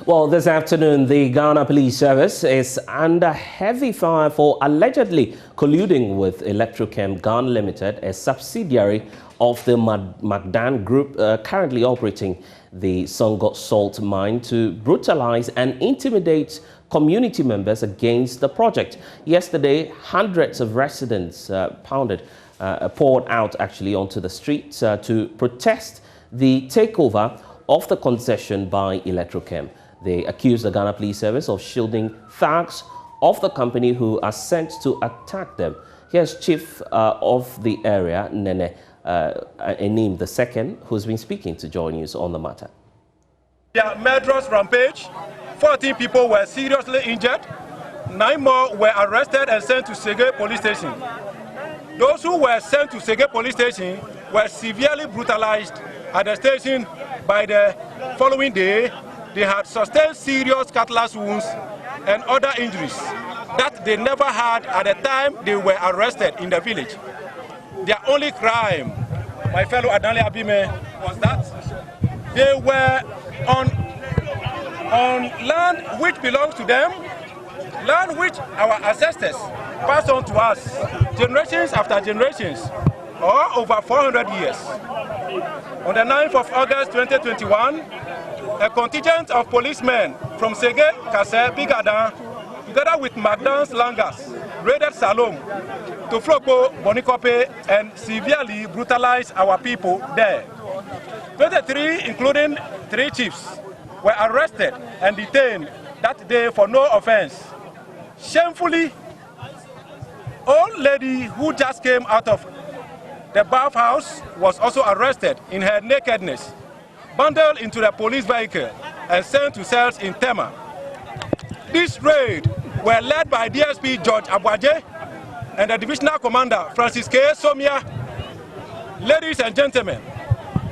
Well, this afternoon, the Ghana Police Service is under heavy fire for allegedly colluding with Electrochem Ghana Limited, a subsidiary of the Magdan Group currently operating the Songo salt mine, to brutalize and intimidate community members against the project. Yesterday, hundreds of residents poured out onto the streets to protest the takeover of the concession by Electrochem. They accused the Ghana Police Service of shielding thugs of the company who are sent to attack them. Here's Chief of the area, Nene Enim II, who's been speaking to JoyNews on the matter. Their murderous rampage, 14 people were seriously injured, 9 more were arrested and sent to Sege police station. Those who were sent to Sege police station were severely brutalized at the station. By the following day, they had sustained serious cutlass wounds and other injuries that they never had at the time they were arrested in the village. Their only crime, my fellow Adanle Abime, was that they were on land which belongs to them, land which our ancestors passed on to us generations after generations, or over 400 years. On the 9th of August 2021, a contingent of policemen from Sege, Kase, Bigadan, together with Magdan's Langas, raided Salom, Tofloko, Bonikope, and severely brutalized our people there. 23, including 3 chiefs, were arrested and detained that day for no offense. Shamefully, old lady who just came out of the bathhouse was also arrested in her nakedness, bundled into the police vehicle, and sent to cells in Tema. These raids were led by DSP George Abwaje and the Divisional Commander Francis K. Somia. Ladies and gentlemen,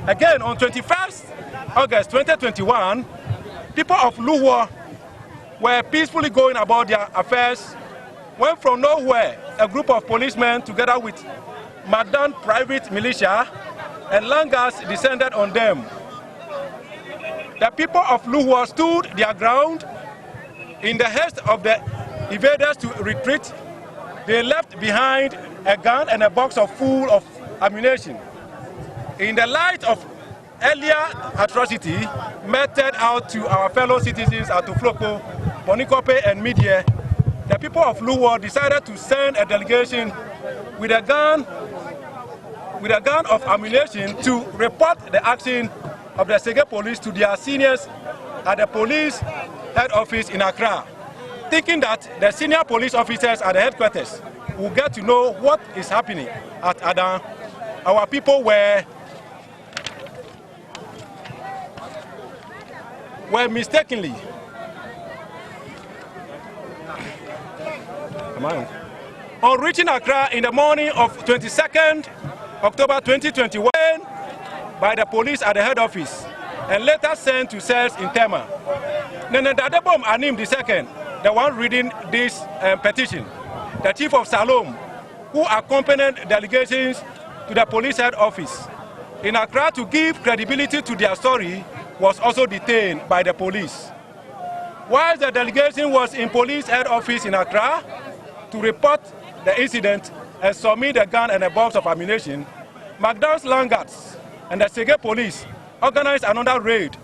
again on 21st August 2021, people of Luhua were peacefully going about their affairs when from nowhere a group of policemen together with Magdan private militia and Langas descended on them. The people of Luhua stood their ground. In the haste of the invaders to retreat, they left behind a gun and a box full of ammunition. In the light of earlier atrocity meted out to our fellow citizens at Tofloko, Bonikope, and Media, the people of Luhua decided to send a delegation with a gun of ammunition to report the action of the Sege police to their seniors at the police head office in Accra, thinking that the senior police officers at the headquarters will get to know what is happening at Adan. Our people were mistakenly on reaching Accra in the morning of 22nd October 2021 by the police at the head office and later sent to cells in Tema. Nene Dadebom Anim II, the one reading this petition, the chief of Salom, who accompanied delegations to the police head office in Accra to give credibility to their story, was also detained by the police. While the delegation was in police head office in Accra to report the incident and submit a gun and a box of ammunition, Magdan's Langards and the Sege police organized another raid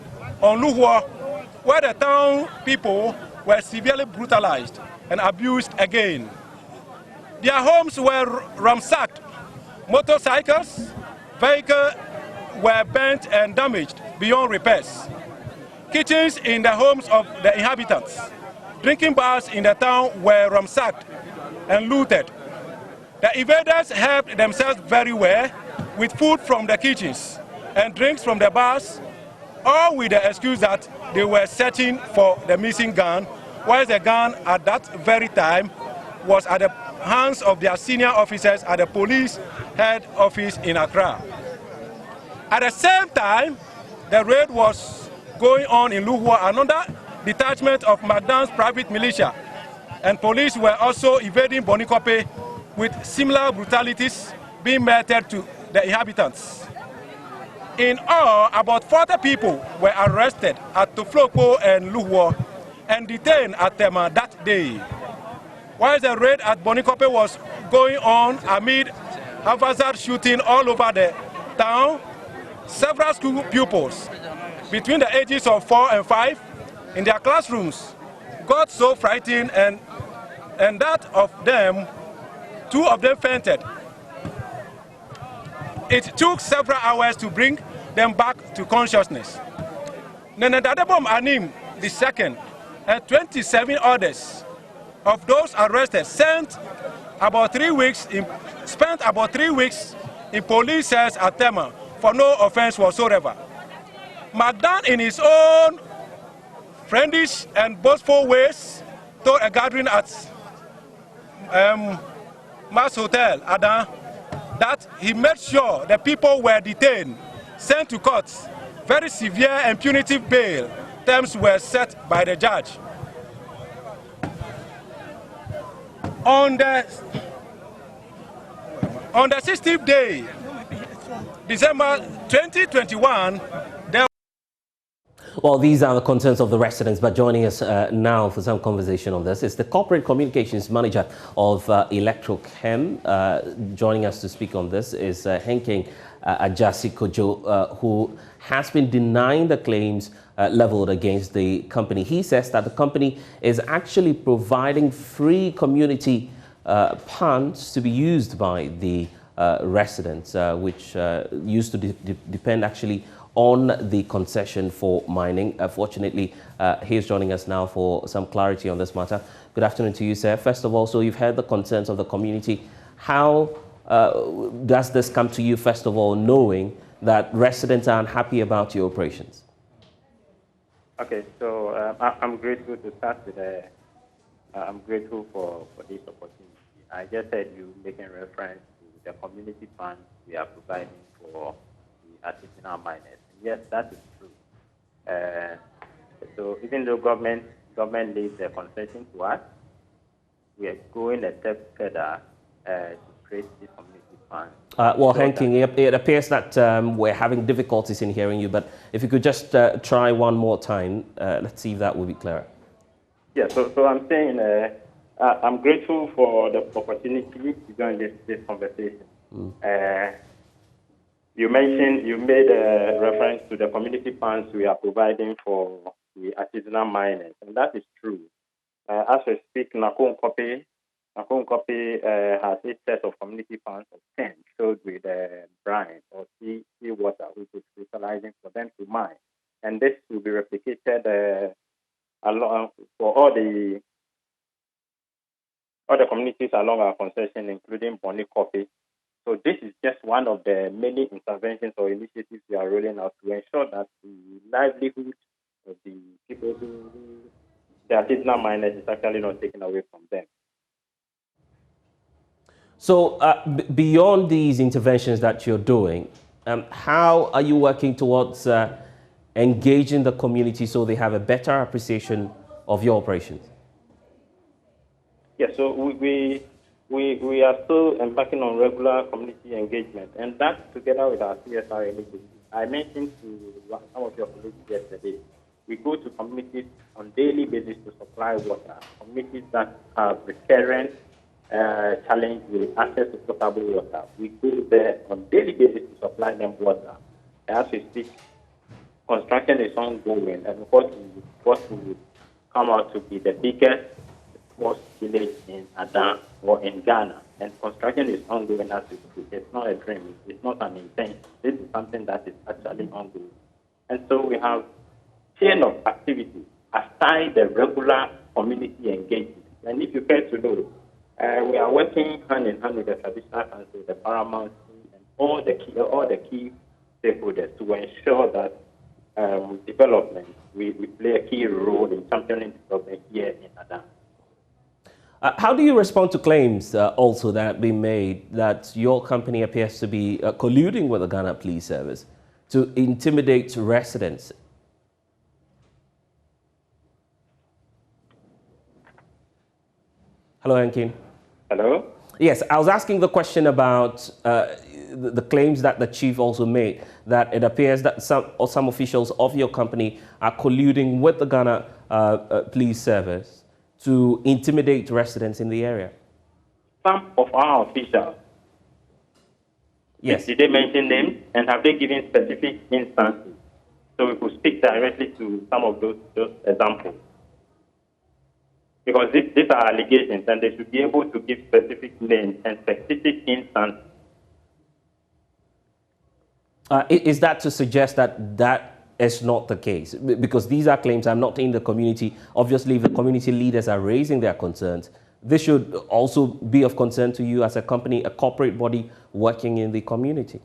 on Luhua, where the town people were severely brutalized and abused again. Their homes were ransacked, motorcycles, vehicles were burnt and damaged beyond repairs. Kitchens in the homes of the inhabitants, drinking bars in the town were ransacked and looted. The invaders helped themselves very well with food from the kitchens and drinks from the bars, all with the excuse that they were searching for the missing gun, while the gun at that very time was at the hands of their senior officers at the police head office in Accra. At the same time, the raid was going on in Luhua. Another detachment of Magdan's private militia and police were also invading Bonikope with similar brutalities being meted to the inhabitants. In all, about 40 people were arrested at Tuflokpo and Luhwo and detained at Tema that day. While the raid at Bonikope was going on amid haphazard shooting all over the town, several school pupils between the ages of 4 and 5 in their classrooms got so frightened and that of them, 2 of them fainted. It took several hours to bring them back to consciousness. Nenadadebom Anim II and 27 others of those arrested spent about 3 weeks in police cells at Tema for no offense whatsoever. McDan, in his own friendish and boastful ways, told a gathering at Mass Hotel, Adan, that he made sure the people were detained, sent to court. Very severe and punitive bail terms were set by the judge. On the 16th day, December 2021, well, these are the concerns of the residents, but joining us now for some conversation on this is the Corporate Communications Manager of Electrochem. Joining us to speak on this is Henking Ajasi Kojo, who has been denying the claims leveled against the company. He says that the company is actually providing free community funds to be used by the residents, which used to depend actually on the concession for mining. Fortunately, he is joining us now for some clarity on this matter. Good afternoon to you, sir. First of all, so you've heard the concerns of the community. How does this come to you, first of all, knowing that residents are unhappy about your operations? Okay, so I'm grateful to start with. I'm grateful for this opportunity. I just heard you making reference to the community funds we are providing for the artisanal miners. Yes, that is true. So even though government leaves the concession to us, we are going a step further to create this community fund. Well, Henking, it appears that we're having difficulties in hearing you, but if you could just try one more time, let's see if that will be clearer. Yeah, so I'm saying I'm grateful for the opportunity to join this conversation. You made a reference to the community funds we are providing for the artisanal miners, and that is true. As we speak, Nakon Kopi has a set of community funds of 10 filled with brine or sea water, which is utilizing for them to mine. And this will be replicated along for all the communities along our concession, including Bonny Coffee. So this is just one of the many interventions or initiatives we are rolling out to ensure that the livelihood of the people the artisanal miners is actually not taken away from them. So beyond these interventions that you're doing, how are you working towards engaging the community so they have a better appreciation of your operations? Yes, so we are still embarking on regular community engagement, and that together with our CSR initiative. I mentioned to some of your colleagues yesterday, we go to communities on daily basis to supply water, communities that have recurrent challenge with access to potable water. We go there on daily basis to supply them water. As we speak, construction is ongoing, and what will come out to be the biggest most village in Adan or in Ghana, and construction is ongoing as we speak. It's not a dream. It's not an intention. This is something that is actually ongoing. And so we have chain of activity aside the regular community engagement. And if you care to know, we are working hand in hand with the traditional council, the paramount, and all the key stakeholders to ensure that development, we play a key role in championing development here in Adan. How do you respond to claims also that have been made that your company appears to be colluding with the Ghana Police Service to intimidate residents? Hello, Henkin. Hello? Yes, I was asking the question about the claims that the chief also made, that it appears that some officials of your company are colluding with the Ghana Police Service to intimidate residents in the area? Some of our officials. Yes. Did they mention names, and have they given specific instances? So we could speak directly to some of those examples. Because these are allegations, and they should be able to give specific names and specific instances. Is that to suggest that that is not the case? Because these are claims I'm not in the community. Obviously, if the community leaders are raising their concerns, this should also be of concern to you as a company, a corporate body working in the community.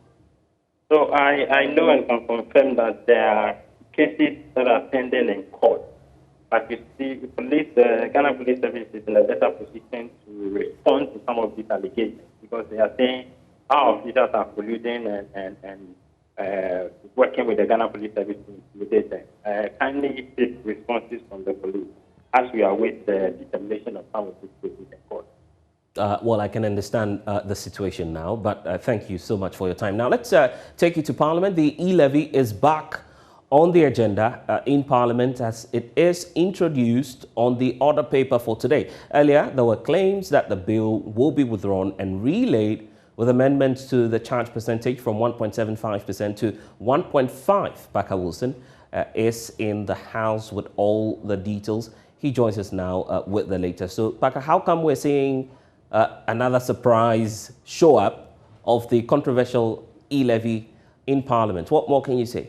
So I know and can confirm that there are cases that are pending in court. But you see, the Ghana Police Service is in a better position to respond to some of these allegations, because they are saying our officials are colluding and working with the Ghana Police Service to intimidate them. Kindly take responses from the police as we await the determination of some of these cases in court. Well, I can understand the situation now, but thank you so much for your time. Now, let's take you to Parliament. The E-levy is back on the agenda in Parliament as it is introduced on the order paper for today. Earlier, there were claims that the bill will be withdrawn and relayed with amendments to the charge percentage from 1.75% to 1.5%. Parker Wilson is in the House with all the details. He joins us now with the latest. So, Parker, how come we're seeing another surprise show up of the controversial E-levy in Parliament? What more can you say?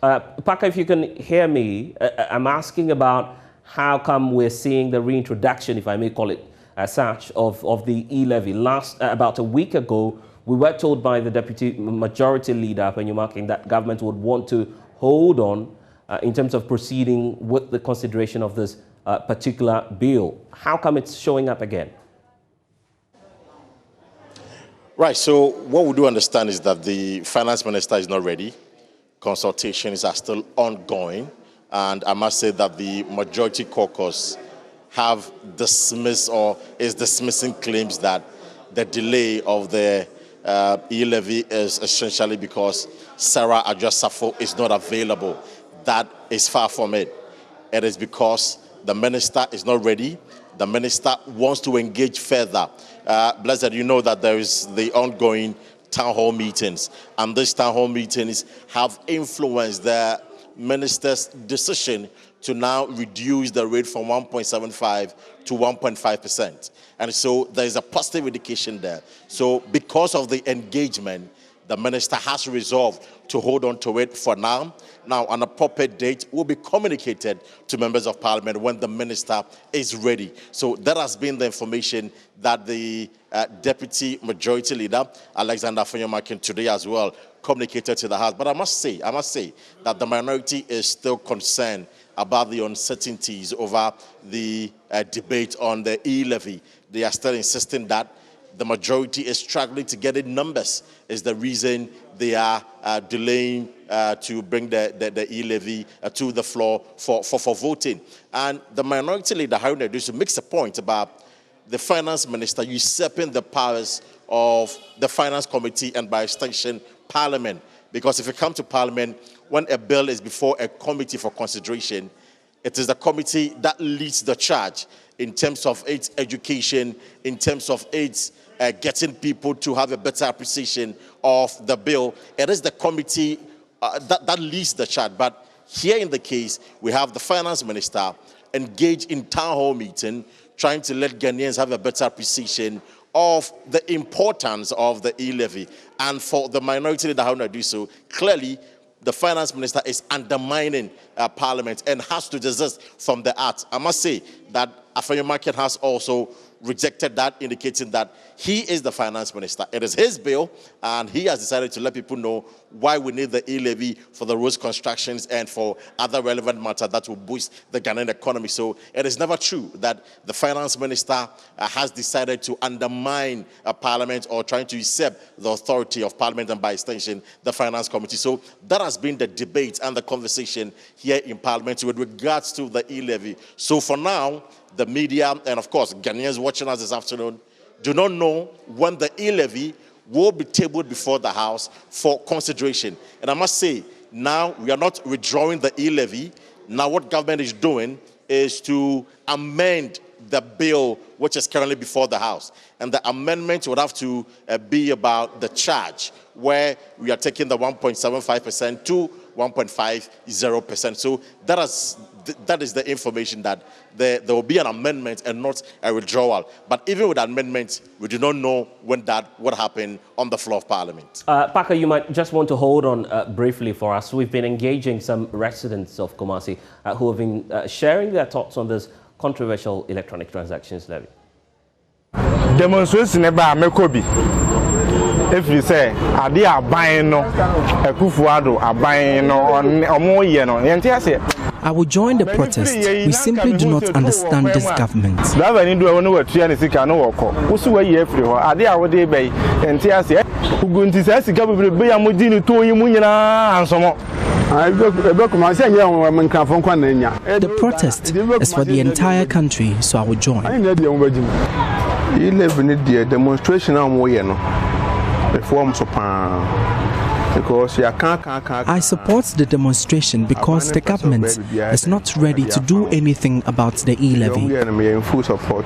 Parker, if you can hear me, I'm asking about how come we're seeing the reintroduction, if I may call it as such, of the E-levy. About a week ago, we were told by the Deputy Majority Leader, Penyumaking, that government would want to hold on in terms of proceeding with the consideration of this particular bill. How come it's showing up again? Right, so what we do understand is that the Finance Minister is not ready. Consultations are still ongoing, and I must say that the Majority Caucus have dismissed or is dismissing claims that the delay of the E-levy is essentially because Sarah Adjasafo is not available. That is far from it. It is because the minister is not ready. The minister wants to engage further. Blessed, you know that there is the ongoing town hall meetings, and these town hall meetings have influenced the minister's decision to now reduce the rate from 1.75 to 1.5%. And so there is a positive indication there. So because of the engagement, the minister has resolved to hold on to it for now. Now, an appropriate date will be communicated to members of parliament when the minister is ready. So that has been the information that the Deputy Majority Leader, Alexander Afenyomakin, today as well communicated to the House. But I must say that the minority is still concerned about the uncertainties over the debate on the E-levy. They are still insisting that the majority is struggling to get in numbers, is the reason they are delaying to bring the E-levy to the floor for voting. And the minority leader, Haruna Iddrisu, makes a point about the finance minister usurping the powers of the finance committee and by extension parliament. Because if you come to parliament, when a bill is before a committee for consideration, it is the committee that leads the charge in terms of its education, in terms of its getting people to have a better appreciation of the bill. It is the committee that leads the charge. But here in the case, we have the finance minister engaged in town hall meeting, trying to let Ghanaians have a better appreciation of the importance of the E-levy. And for the minority leader, Haruna Iddrisu, clearly the finance minister is undermining parliament and has to desist from the act. I must say that Afenyomakin has also rejected that, indicating that he is the finance minister. It is his bill, and he has decided to let people know why we need the E-levy for the roads constructions and for other relevant matters that will boost the Ghanaian economy. So it is never true that the finance minister has decided to undermine parliament or trying to usurp the authority of parliament and by extension the finance committee. So that has been the debate and the conversation here in parliament with regards to the E-levy. So for now, the media, and of course, Ghanaians watching us this afternoon, do not know when the E-levy will be tabled before the House for consideration. And I must say, now we are not withdrawing the E-levy. Now what government is doing is to amend the bill which is currently before the House. And the amendment would have to be about the charge, where we are taking the 1.75% to 1.50%. So that is the information that there will be an amendment and not a withdrawal. But even with amendments, we do not know when that would happen on the floor of Parliament. Parker, you might just want to hold on briefly for us. We've been engaging some residents of Kumasi who have been sharing their thoughts on this controversial electronic transactions levy. Demonstration about Mekobi. If you say, "Adi abayin no, ekufuado abayin no, omo ye no." I will join the protest. We simply do not understand this government. The protest is for the entire country, so I will join. Demonstration I support the demonstration because the government is not ready to do anything about the E-levy. Full support.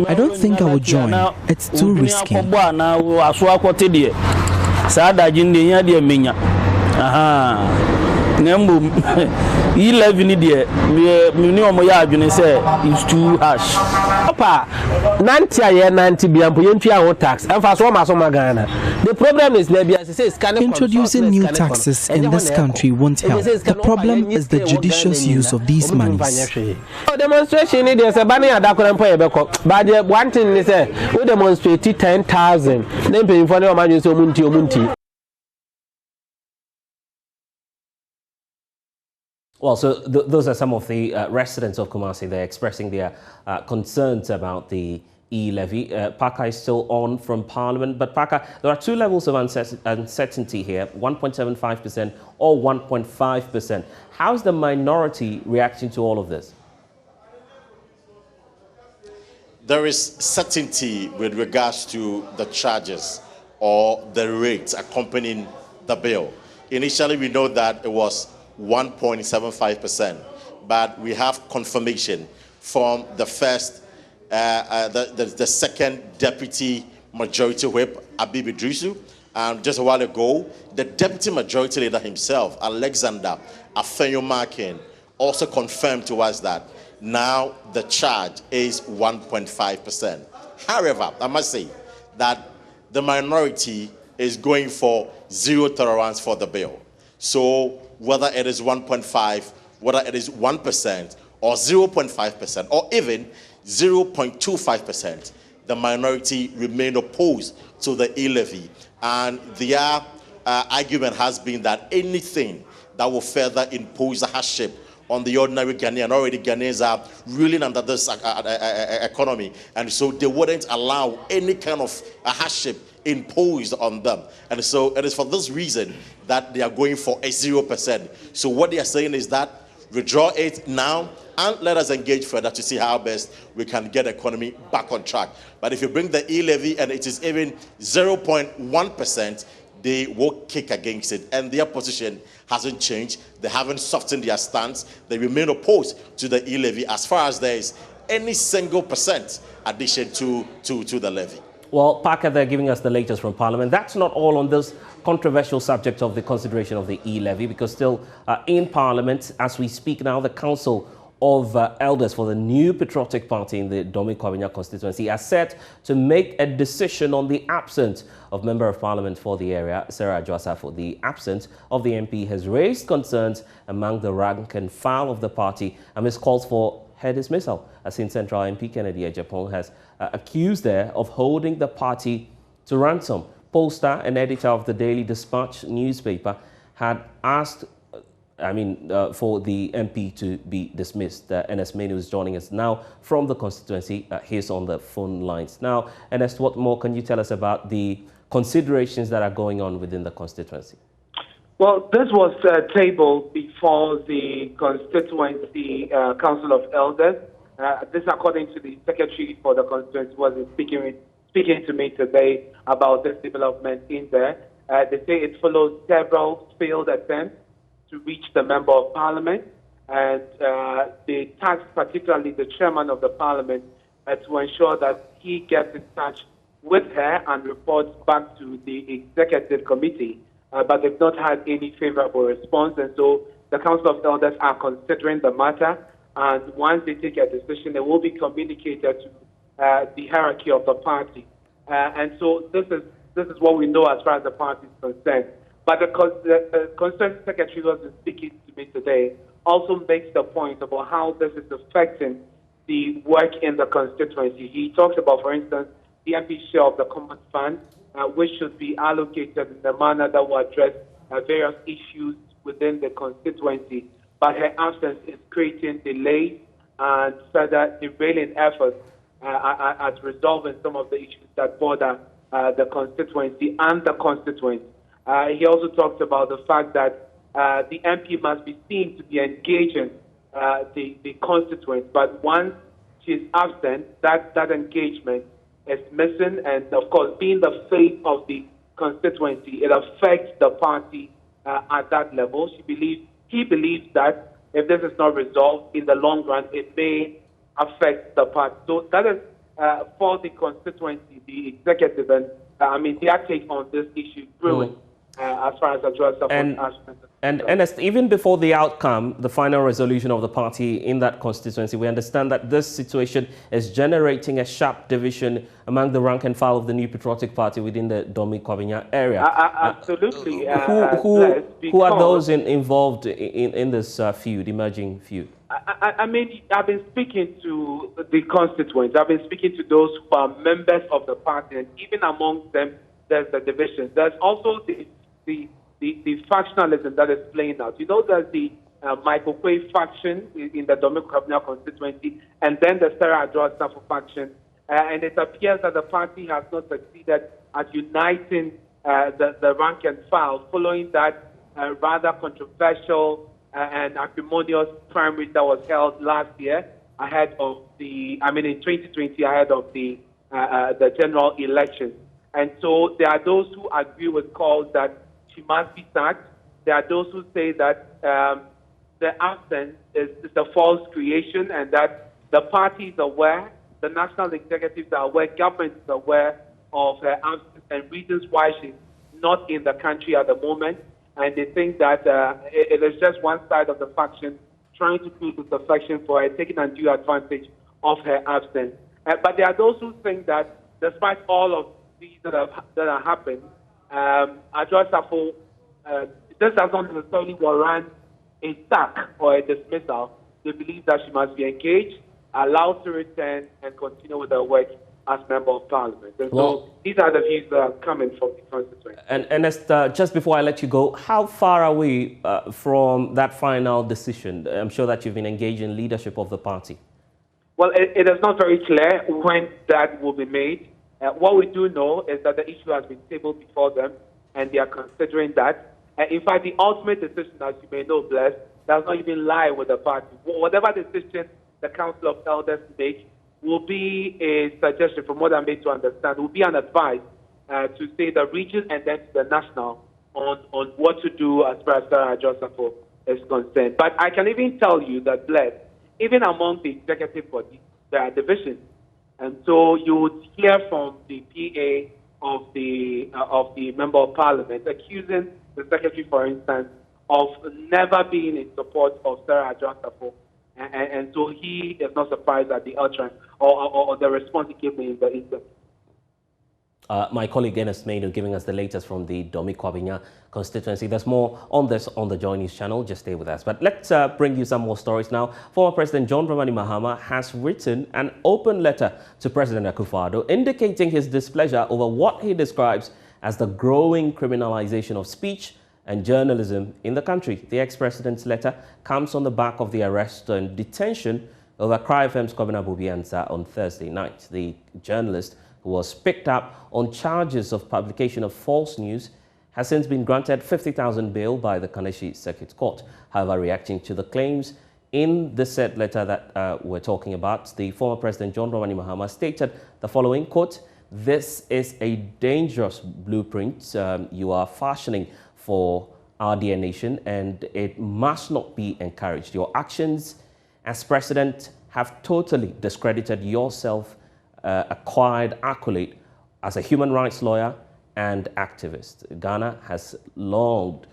I don't think I will join. It's too risky. E-levy is too harsh. The problem is introducing new taxes in this country won't help. The problem is the judicious use of these monies. Demonstration is a banner at but one thing is we demonstrate 10,000. Then paying for the emergency. Well, so those are some of the residents of Kumasi. They're expressing their concerns about the E-levy. Parker is still on from Parliament. But Parker, there are two levels of uncertainty here, 1.75% or 1.5%. How's the minority reacting to all of this? There is certainty with regards to the charges or the rates accompanying the bill. Initially, we know that it was 1.75%, but we have confirmation from the second deputy majority whip, Abibi Drisu, and just a while ago, the deputy majority leader himself, Alexander Afenyomakin, also confirmed to us that now the charge is 1.5%. However, I must say that the minority is going for zero tolerance for the bill. So whether it is 1.5, whether it is 1% or 0.5% or even 0.25%, the minority remain opposed to the E-levy. And their argument has been that anything that will further impose a hardship on the ordinary Ghanaian, already Ghanaians are reeling under this economy, and so they wouldn't allow any kind of a hardship imposed on them. And so it is for this reason that they are going for a 0%. So what they are saying is that withdraw it now and let us engage further to see how best we can get the economy back on track. But if you bring the E-levy and it is even 0.1%, they will kick against it. And their position hasn't changed. They haven't softened their stance. They remain opposed to the E-levy as far as there is any single percent addition to the levy. Well, Parker, they're giving us the latest from Parliament. That's not all on this controversial subject of the consideration of the E-levy, because still in Parliament, as we speak now, the Council of Elders for the new Patriotic Party in the Domi-Kwabena constituency are set to make a decision on the absence of Member of Parliament for the area, Sarah Adjoasafo. The absence of the MP has raised concerns among the rank and file of the party amidst calls for her dismissal. As in Central MP Kennedy Ejapong has accused her of holding the party to ransom. Pollster and editor of the Daily Dispatch newspaper had asked for the MP to be dismissed. Ernest Manu is joining us now from the constituency. He's on the phone lines. Now, Ernest, what more can you tell us about the considerations that are going on within the constituency? Well, this was tabled before the constituency Council of Elders. This, according to the secretary for the constituency, was speaking to me today about this development in there. They say it follows several failed attempts to reach the Member of Parliament, and they tasked particularly the chairman of the Parliament to ensure that he gets in touch with her and reports back to the Executive Committee. But they've not had any favorable response, and so the Council of Elders are considering the matter, and once they take a decision, it will be communicated to the hierarchy of the party. And so this is what we know as far as the party is concerned. But the Constituency Secretary who was speaking to me today also makes the point about how this is affecting the work in the constituency. He talks about, for instance, the MP share of the Common Fund, which should be allocated in a manner that will address various issues within the constituency. But her absence is creating delays and further derailing efforts at resolving some of the issues that border the constituency and the constituents. He also talked about the fact that the MP must be seen to be engaging the constituents, but once she's absent, that engagement is missing, and of course, being the face of the constituency, it affects the party at that level. He believes that if this is not resolved in the long run, it may affect the party. So that is for the constituency, the executive, and their take on this issue brewing. As far as and Ernest, even before the outcome, the final resolution of the party in that constituency, we understand that this situation is generating a sharp division among the rank and file of the New Patriotic Party within the Domi Kwabena area. Absolutely. Who are those involved in this emerging feud? I've been speaking to the constituents. I've been speaking to those who are members of the party, and even among them, there's the division. There's also the factionalism that is playing out. You know, there's the Michael Quay faction in the Domi Kwabena constituency, and then the Sarah Adjoa faction. And it appears that the party has not succeeded at uniting the rank and file following that rather controversial and acrimonious primary that was held last year ahead of in 2020, ahead of the general election. And so there are those who agree with calls that she must be sacked. There are those who say that the absence is a false creation, and that the party is aware, the national executives are aware, government is aware of her absence and reasons why she's not in the country at the moment. And they think that it is just one side of the faction trying to create disaffection for her, taking undue advantage of her absence. But there are those who think that despite all of these that are happened, Adjoa Safo, this does not necessarily warrant a sack or a dismissal. They believe that she must be engaged, allowed to return, and continue with her work as Member of Parliament. And so these are the views that are coming from the constituency. And Ernest, just before I let you go, how far are we from that final decision? I'm sure that you've been engaged in leadership of the party. Well, it is not very clear when that will be made. What we do know is that the issue has been tabled before them, and they are considering that. In fact, the ultimate decision, as you may know, Bless, does not even lie with the party. Whatever decision the Council of Elders make will be a suggestion, from what I'm made to understand, will be an advice to say the region and then to the national on what to do as far as Sarah Adjoa is concerned. But I can even tell you that, Bless, even among the executive body, there are divisions. And so you would hear from the PA of the Member of Parliament accusing the Secretary, for instance, of never being in support of Sarah Adjoa. And so he is not surprised at the utterance or the response he gave me in the instance. My colleague Ernest Manu giving us the latest from the Domi Kwabena constituency. There's more on this on the JoyNews channel. Just stay with us. But let's bring you some more stories now. Former President John Dramani Mahama has written an open letter to President Akufo-Addo indicating his displeasure over what he describes as the growing criminalization of speech and journalism in the country. The ex-president's letter comes on the back of the arrest and detention of Accra FM's Governor Bobi Ansah on Thursday night. The journalist, who was picked up on charges of publication of false news, has since been granted 50,000 bail by the Kaneshie Circuit Court. However, reacting to the claims in the said letter that we're talking about, the former President John Dramani Mahama stated the following, quote, "This is a dangerous blueprint you are fashioning for our dear nation, and it must not be encouraged. Your actions as president have totally discredited your self-acquired accolade as a human rights lawyer and activist." Ghana has long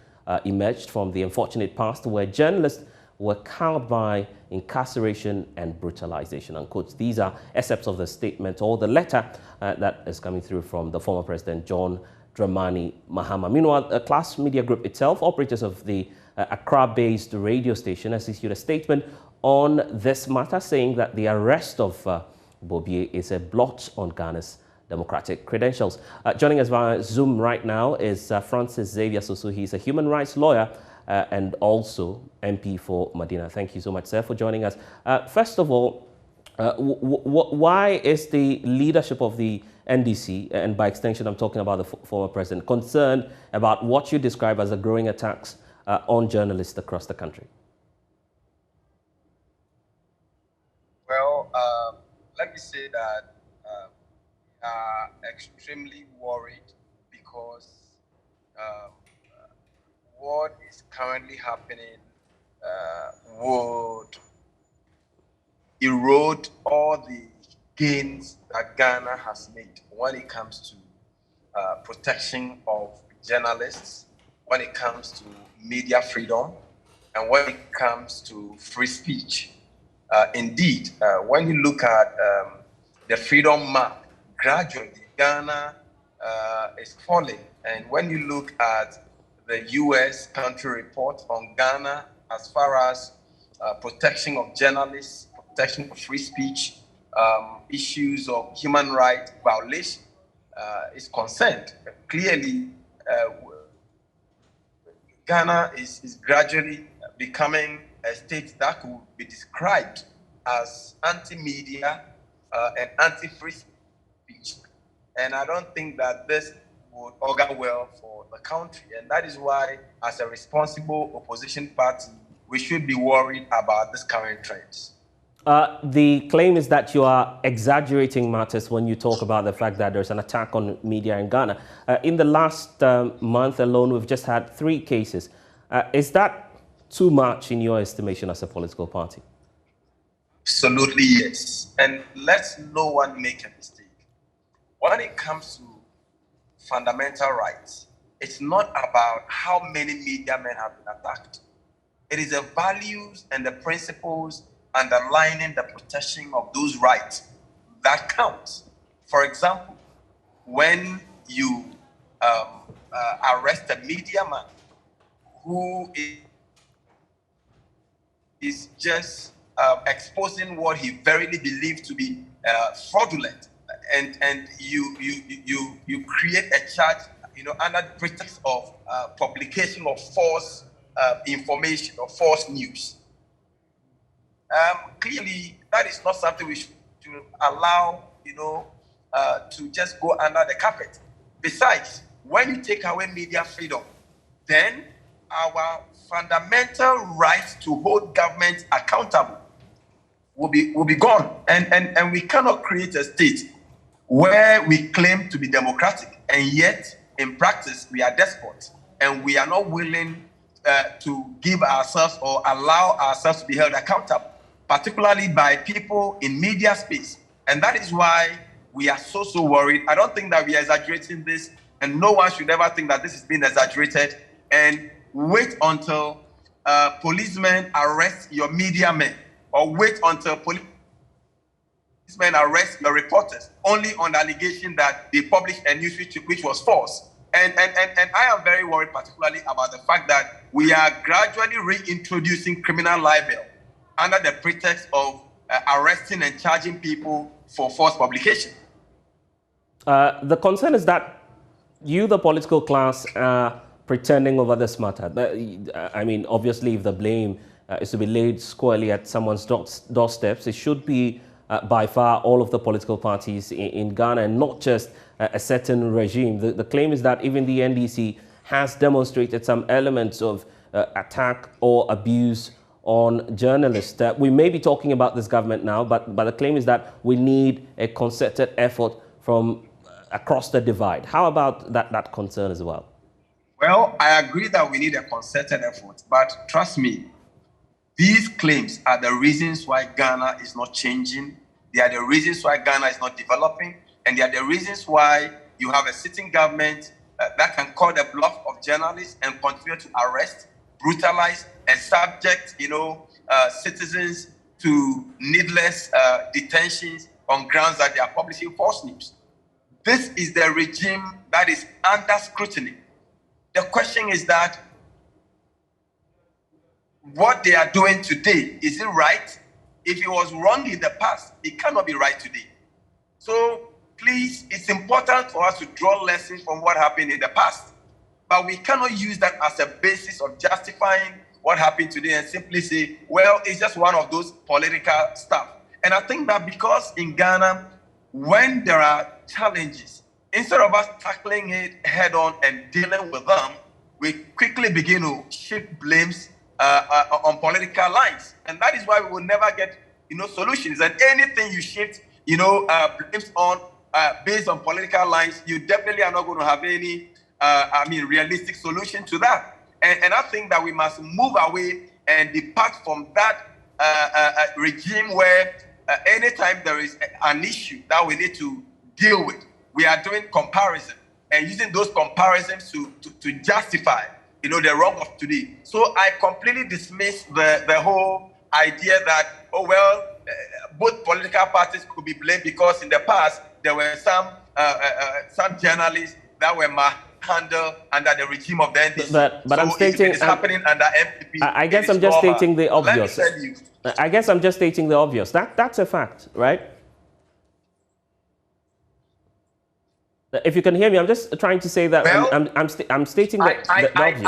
emerged from the unfortunate past where journalists were cowed by incarceration and brutalization, unquote. These are excerpts of the statement or the letter that is coming through from the former President John Dramani Mahama. Meanwhile, a Class Media Group itself, operators of the Accra-based radio station, has issued a statement on this matter, saying that the arrest of Bobi is a blot on Ghana's democratic credentials. Joining us via Zoom right now is Francis Xavier Soso. He's a human rights lawyer and also MP for Medina. Thank you so much, sir, for joining us. First of all, why is the leadership of the NDC, and by extension I'm talking about the former president, concerned about what you describe as a growing attacks on journalists across the country? Well, let me say that we are extremely worried because what is currently happening would erode all the gains that Ghana has made when it comes to protection of journalists, when it comes to media freedom, and when it comes to free speech. Indeed, when you look at the freedom map, gradually Ghana is falling. And when you look at the U.S. country report on Ghana as far as protection of journalists, protection of free speech, issues of human rights violation is concerned, clearly Ghana is gradually becoming a state that could be described as anti-media and anti-free speech. And I don't think that this would augur well for the country. And that is why, as a responsible opposition party, we should be worried about these current trends. The claim is that you are exaggerating matters when you talk about the fact that there's an attack on media in Ghana. In the last month alone, we've just had 3 cases. Is that too much in your estimation as a political party? Absolutely, yes. And let's no one make a mistake. When it comes to fundamental rights, it's not about how many media men have been attacked. It is the values and the principles underlining the protection of those rights that counts. For example, when you arrest a media man who is just exposing what he verily believes to be fraudulent, and you create a charge, under the pretext of publication of false information or false news. Clearly, that is not something we should allow, to just go under the carpet. Besides, when you take away media freedom, then our fundamental right to hold government accountable will be gone. And we cannot create a state where we claim to be democratic, and yet in practice we are despots, and we are not willing to give ourselves or allow ourselves to be held accountable, particularly by people in media space. And that is why we are so worried. I don't think that we are exaggerating this, and no one should ever think that this is being exaggerated. And wait until policemen arrest your media men, or wait until policemen arrest your reporters, only on the allegation that they published a news which was false. And I am very worried, particularly about the fact that we are gradually reintroducing criminal libel under the pretext of arresting and charging people for false publication. The concern is that you, the political class, are pretending over this matter. I mean, obviously, if the blame is to be laid squarely at someone's doorsteps, it should be by far all of the political parties in Ghana and not just a certain regime. The claim is that even the NDC has demonstrated some elements of attack or abuse on journalists. We may be talking about this government now, but the claim is that we need a concerted effort from across the divide. How about that concern as well? Well, I agree that we need a concerted effort, but trust me, these claims are the reasons why Ghana is not changing. They are the reasons why Ghana is not developing, and they are the reasons why you have a sitting government that can call the bluff of journalists and continue to arrest, brutalize, and subject, citizens to needless detentions on grounds that they are publishing false news. This is the regime that is under scrutiny. The question is that what they are doing today, is it right? If it was wrong in the past, it cannot be right today. So please, it's important for us to draw lessons from what happened in the past. But we cannot use that as a basis of justifying what happened today and simply say, well, it's just one of those political stuff. And I think that because in Ghana, when there are challenges, instead of us tackling it head on and dealing with them, we quickly begin to shift blames on political lines. And that is why we will never get, solutions. And anything you shift, blames on based on political lines, you definitely are not going to have any, realistic solution to that. And I think that we must move away and depart from that regime where anytime there is an issue that we need to deal with, we are doing comparison and using those comparisons to justify, the wrong of today. So I completely dismiss the whole idea that, both political parties could be blamed because in the past there were some journalists that were handled under the regime of the NDC. But so I'm stating it's happening under MPP. I guess I'm just stating the obvious. I guess I'm just stating the obvious. That's a fact, right? If you can hear me, I'm just trying to say that I'm stating the obvious.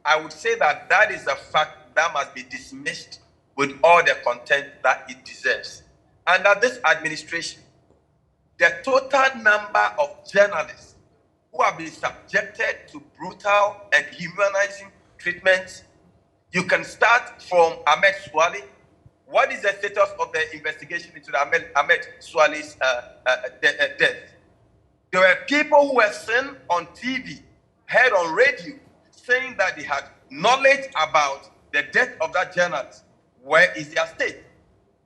I would say that is a fact that must be dismissed with all the content that it deserves. Under this administration, the total number of journalists who have been subjected to brutal and humanizing treatments, you can start from Ahmed Swale. What is the status of the investigation into the Ahmed Swale's death? There were people who were seen on TV, heard on radio, saying that they had knowledge about the death of that journalist. Where is their state?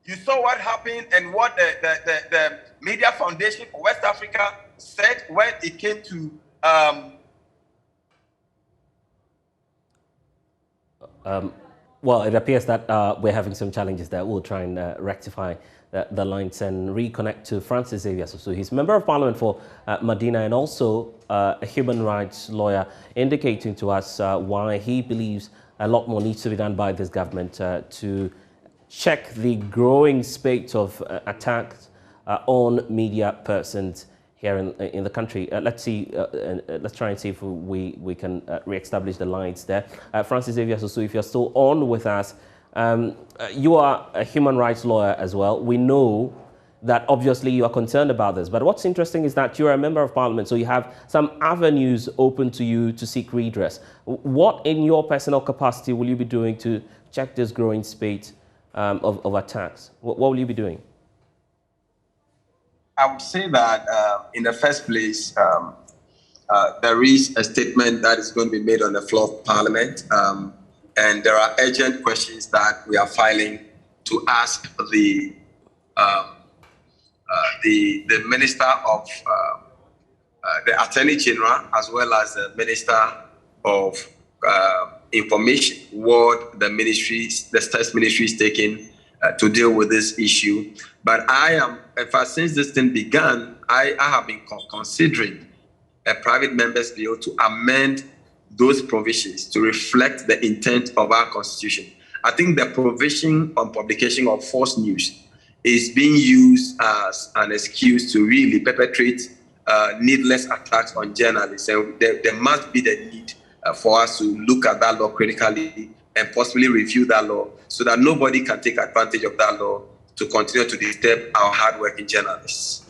You saw what happened and what the Media Foundation for West Africa said when it came to well, it appears that we're having some challenges there. We'll try and rectify the lines and reconnect to Francis Xavier. So he's Member of Parliament for Medina and also a human rights lawyer, indicating to us why he believes a lot more needs to be done by this government to check the growing spate of attacks on media persons here in the country. Let's try and see if we can re-establish the lines there. Francis Xavier, so if you're still on with us, you are a human rights lawyer as well. We know that obviously you are concerned about this, but what's interesting is that you're a member of parliament, so you have some avenues open to you to seek redress. What in your personal capacity will you be doing to check this growing spate of attacks? What will you be doing? I would say that in the first place, there is a statement that is going to be made on the floor of Parliament, and there are urgent questions that we are filing to ask the Minister of the Attorney General as well as the Minister of Information, what the State Ministry is taking to deal with this issue. But since this thing began, I have been considering a private member's bill to amend those provisions to reflect the intent of our constitution. I think the provision on publication of false news is being used as an excuse to really perpetrate needless attacks on journalists. And there must be the need for us to look at that law critically and possibly review that law so that nobody can take advantage of that law to continue to disturb our hardworking journalists.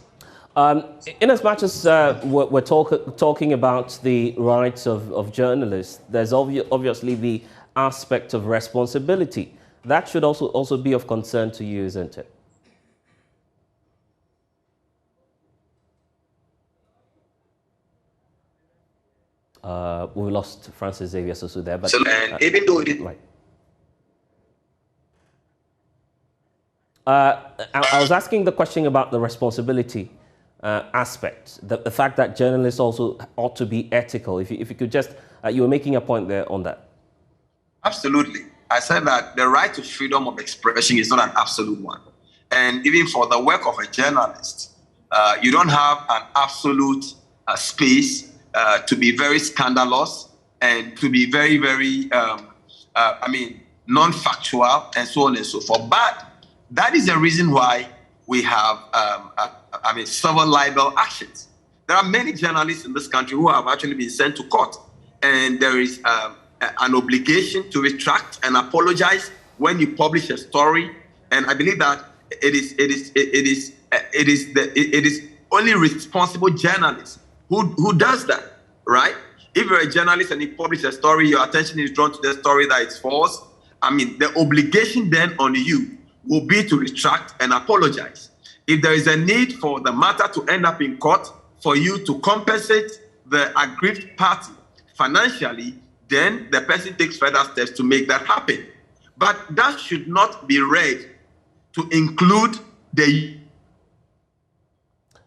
In as much as we're talking about the rights of journalists, there's obviously the aspect of responsibility. That should also be of concern to you, isn't it? We lost Francis Xavier Sosu there, but even though it is right. I was asking the question about the responsibility aspect, the fact that journalists also ought to be ethical. If you could just, you were making a point there on that. Absolutely. I said that the right to freedom of expression is not an absolute one. And even for the work of a journalist, you don't have an absolute space to be very scandalous and to be very, very, non-factual and so on and so forth. But that is the reason why we have, civil libel actions. There are many journalists in this country who have actually been sent to court, and there is an obligation to retract and apologize when you publish a story. And I believe that it is only responsible journalists who does that, right? If you're a journalist and you publish a story, your attention is drawn to the story that it's false. The obligation then on you will be to retract and apologize. If there is a need for the matter to end up in court, for you to compensate the aggrieved party financially, then the person takes further steps to make that happen. But that should not be read to include the...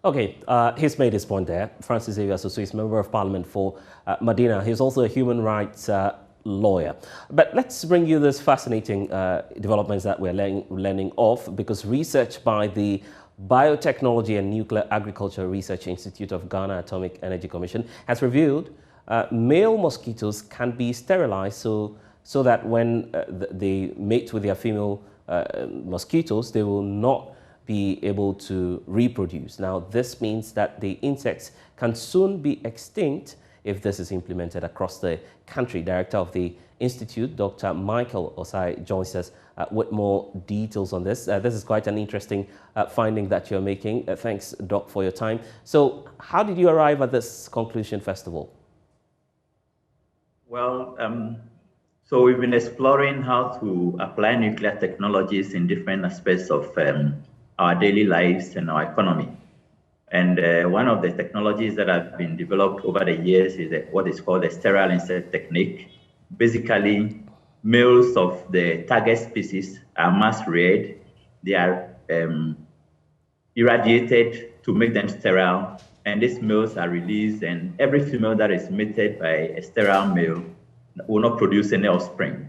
Okay, he's made his point there. Francis Xavier Sosu is Member of Parliament for Medina. He's also a human rights lawyer. But let's bring you this fascinating developments that we're learning of, because research by the Biotechnology and Nuclear Agriculture Research Institute of Ghana Atomic Energy Commission has revealed male mosquitoes can be sterilized so that when they mate with their female mosquitoes, they will not be able to reproduce. Now, this means that the insects can soon be extinct if this is implemented across the country. Director of the Institute, Dr. Michael Osai, joins us with more details on this. This is quite an interesting finding that you're making. Thanks, Doc, for your time. So how did you arrive at this conclusion, first of all? Well, so we've been exploring how to apply nuclear technologies in different aspects of our daily lives and our economy. And one of the technologies that have been developed over the years is what is called the sterile insect technique. Basically, males of the target species are mass reared. They are irradiated to make them sterile, and these males are released, and every female that is mated by a sterile male will not produce any offspring.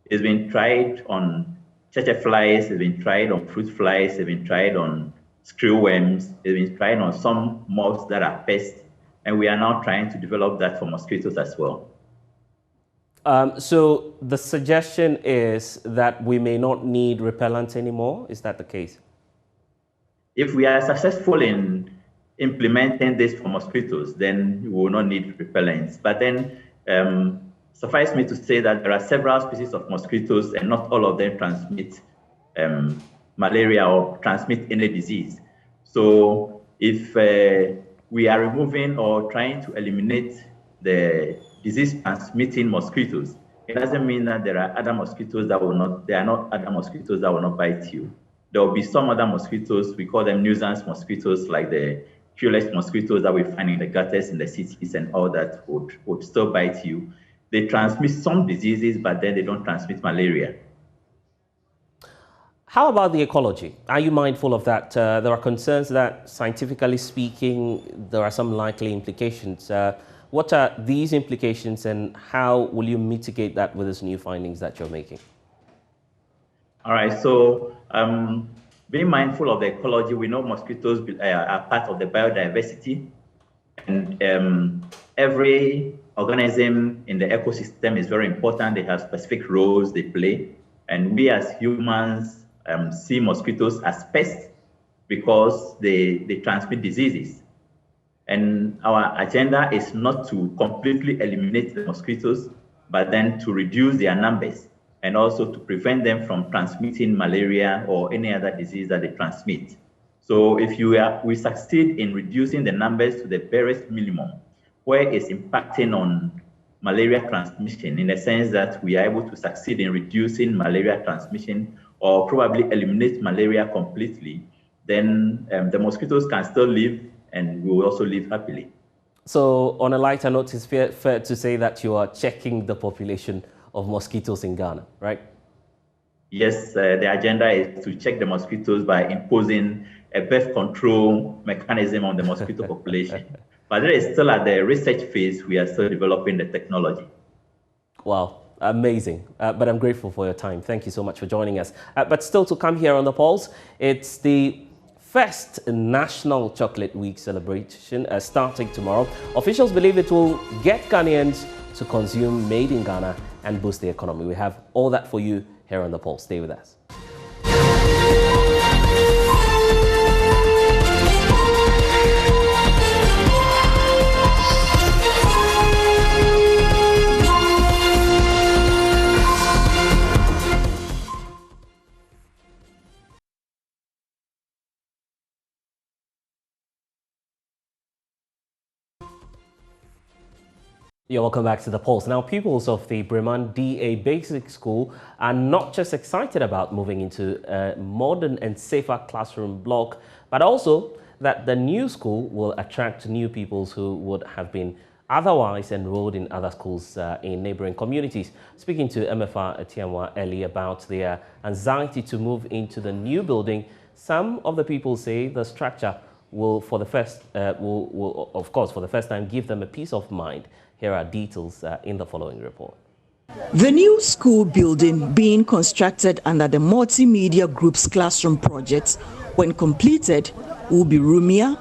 It's been tried on cheche flies, it's been tried on fruit flies, it's been tried on screwworms, it's been tried on some moths that are pests, and we are now trying to develop that for mosquitoes as well. So the suggestion is that we may not need repellents anymore. Is that the case? If we are successful in implementing this for mosquitoes, then we will not need repellents. But then suffice me to say that there are several species of mosquitoes, and not all of them transmit malaria or transmit any disease. So if we are removing or trying to eliminate the disease-transmitting mosquitoes, it doesn't mean that there are other mosquitoes that will not, there are not other mosquitoes that will not bite you. There will be some other mosquitoes, we call them nuisance mosquitoes, like the Culex mosquitoes that we find in the gutters in the cities and all that would still bite you. They transmit some diseases, but then they don't transmit malaria. How about the ecology? Are you mindful of that? There are concerns that, scientifically speaking, there are some likely implications. What are these implications, and how will you mitigate that with these new findings that you're making? All right, so being mindful of the ecology, we know mosquitoes are part of the biodiversity, and every organism in the ecosystem is very important. They have specific roles they play, and we as humans see mosquitoes as pests because they transmit diseases. And our agenda is not to completely eliminate the mosquitoes, but then to reduce their numbers and also to prevent them from transmitting malaria or any other disease that they transmit. So if we succeed in reducing the numbers to the barest minimum, where it's impacting on malaria transmission, in the sense that we are able to succeed in reducing malaria transmission or probably eliminate malaria completely, then the mosquitoes can still live and we will also live happily. So on a lighter note, it's fair to say that you are checking the population of mosquitoes in Ghana, right? Yes, the agenda is to check the mosquitoes by imposing a birth control mechanism on the mosquito population. But it is still at the research phase. We are still developing the technology. Wow, amazing. But I'm grateful for your time. Thank you so much for joining us. But still to come here on The Pulse, it's the first National Chocolate Week celebration starting tomorrow. Officials believe it will get Ghanaians to consume made in Ghana and boost the economy. We have all that for you here on The Pulse. Stay with us. You're welcome back to The Pulse. Now, pupils of the Breman DA Basic School are not just excited about moving into a modern and safer classroom block, but also that the new school will attract new pupils who would have been otherwise enrolled in other schools in neighboring communities. Speaking to MFR Atiamwa earlier about their anxiety to move into the new building, some of the people say the structure will, of course, for the first time, give them a peace of mind. Here are details in the following report. The new school building being constructed under the Multimedia Group's classroom project, when completed, will be roomier,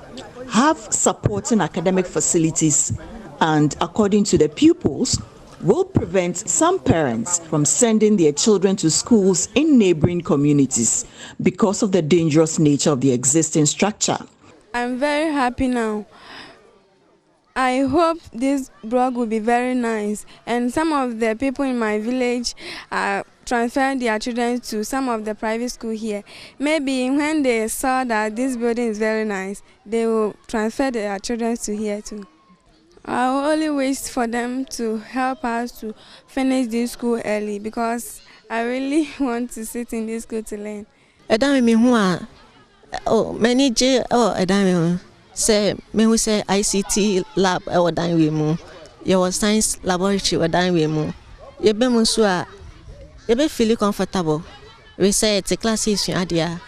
have supporting academic facilities, and according to the pupils, will prevent some parents from sending their children to schools in neighboring communities because of the dangerous nature of the existing structure. I'm very happy now. I hope this block will be very nice, and some of the people in my village are transferring their children to some of the private school here. Maybe when they saw that this building is very nice, they will transfer their children to here too. I only wish for them to help us to finish this school early, because I really want to sit in this school to learn. Say me we say ICT lab e dan we mu ye was science laboratory e dan we mu ye be mu so a ye be feel comfortable we say the classes adia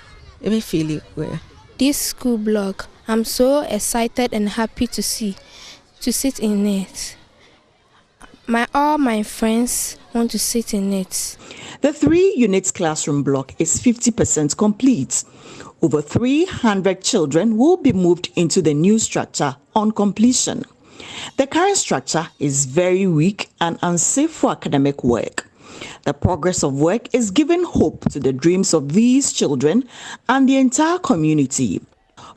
ye be feel well. This school block, I'm so excited and happy to sit in it. All my friends want to sit in it. The 3-unit classroom block is 50% complete. Over 300 children will be moved into the new structure on completion. The current structure is very weak and unsafe for academic work. The progress of work is giving hope to the dreams of these children and the entire community.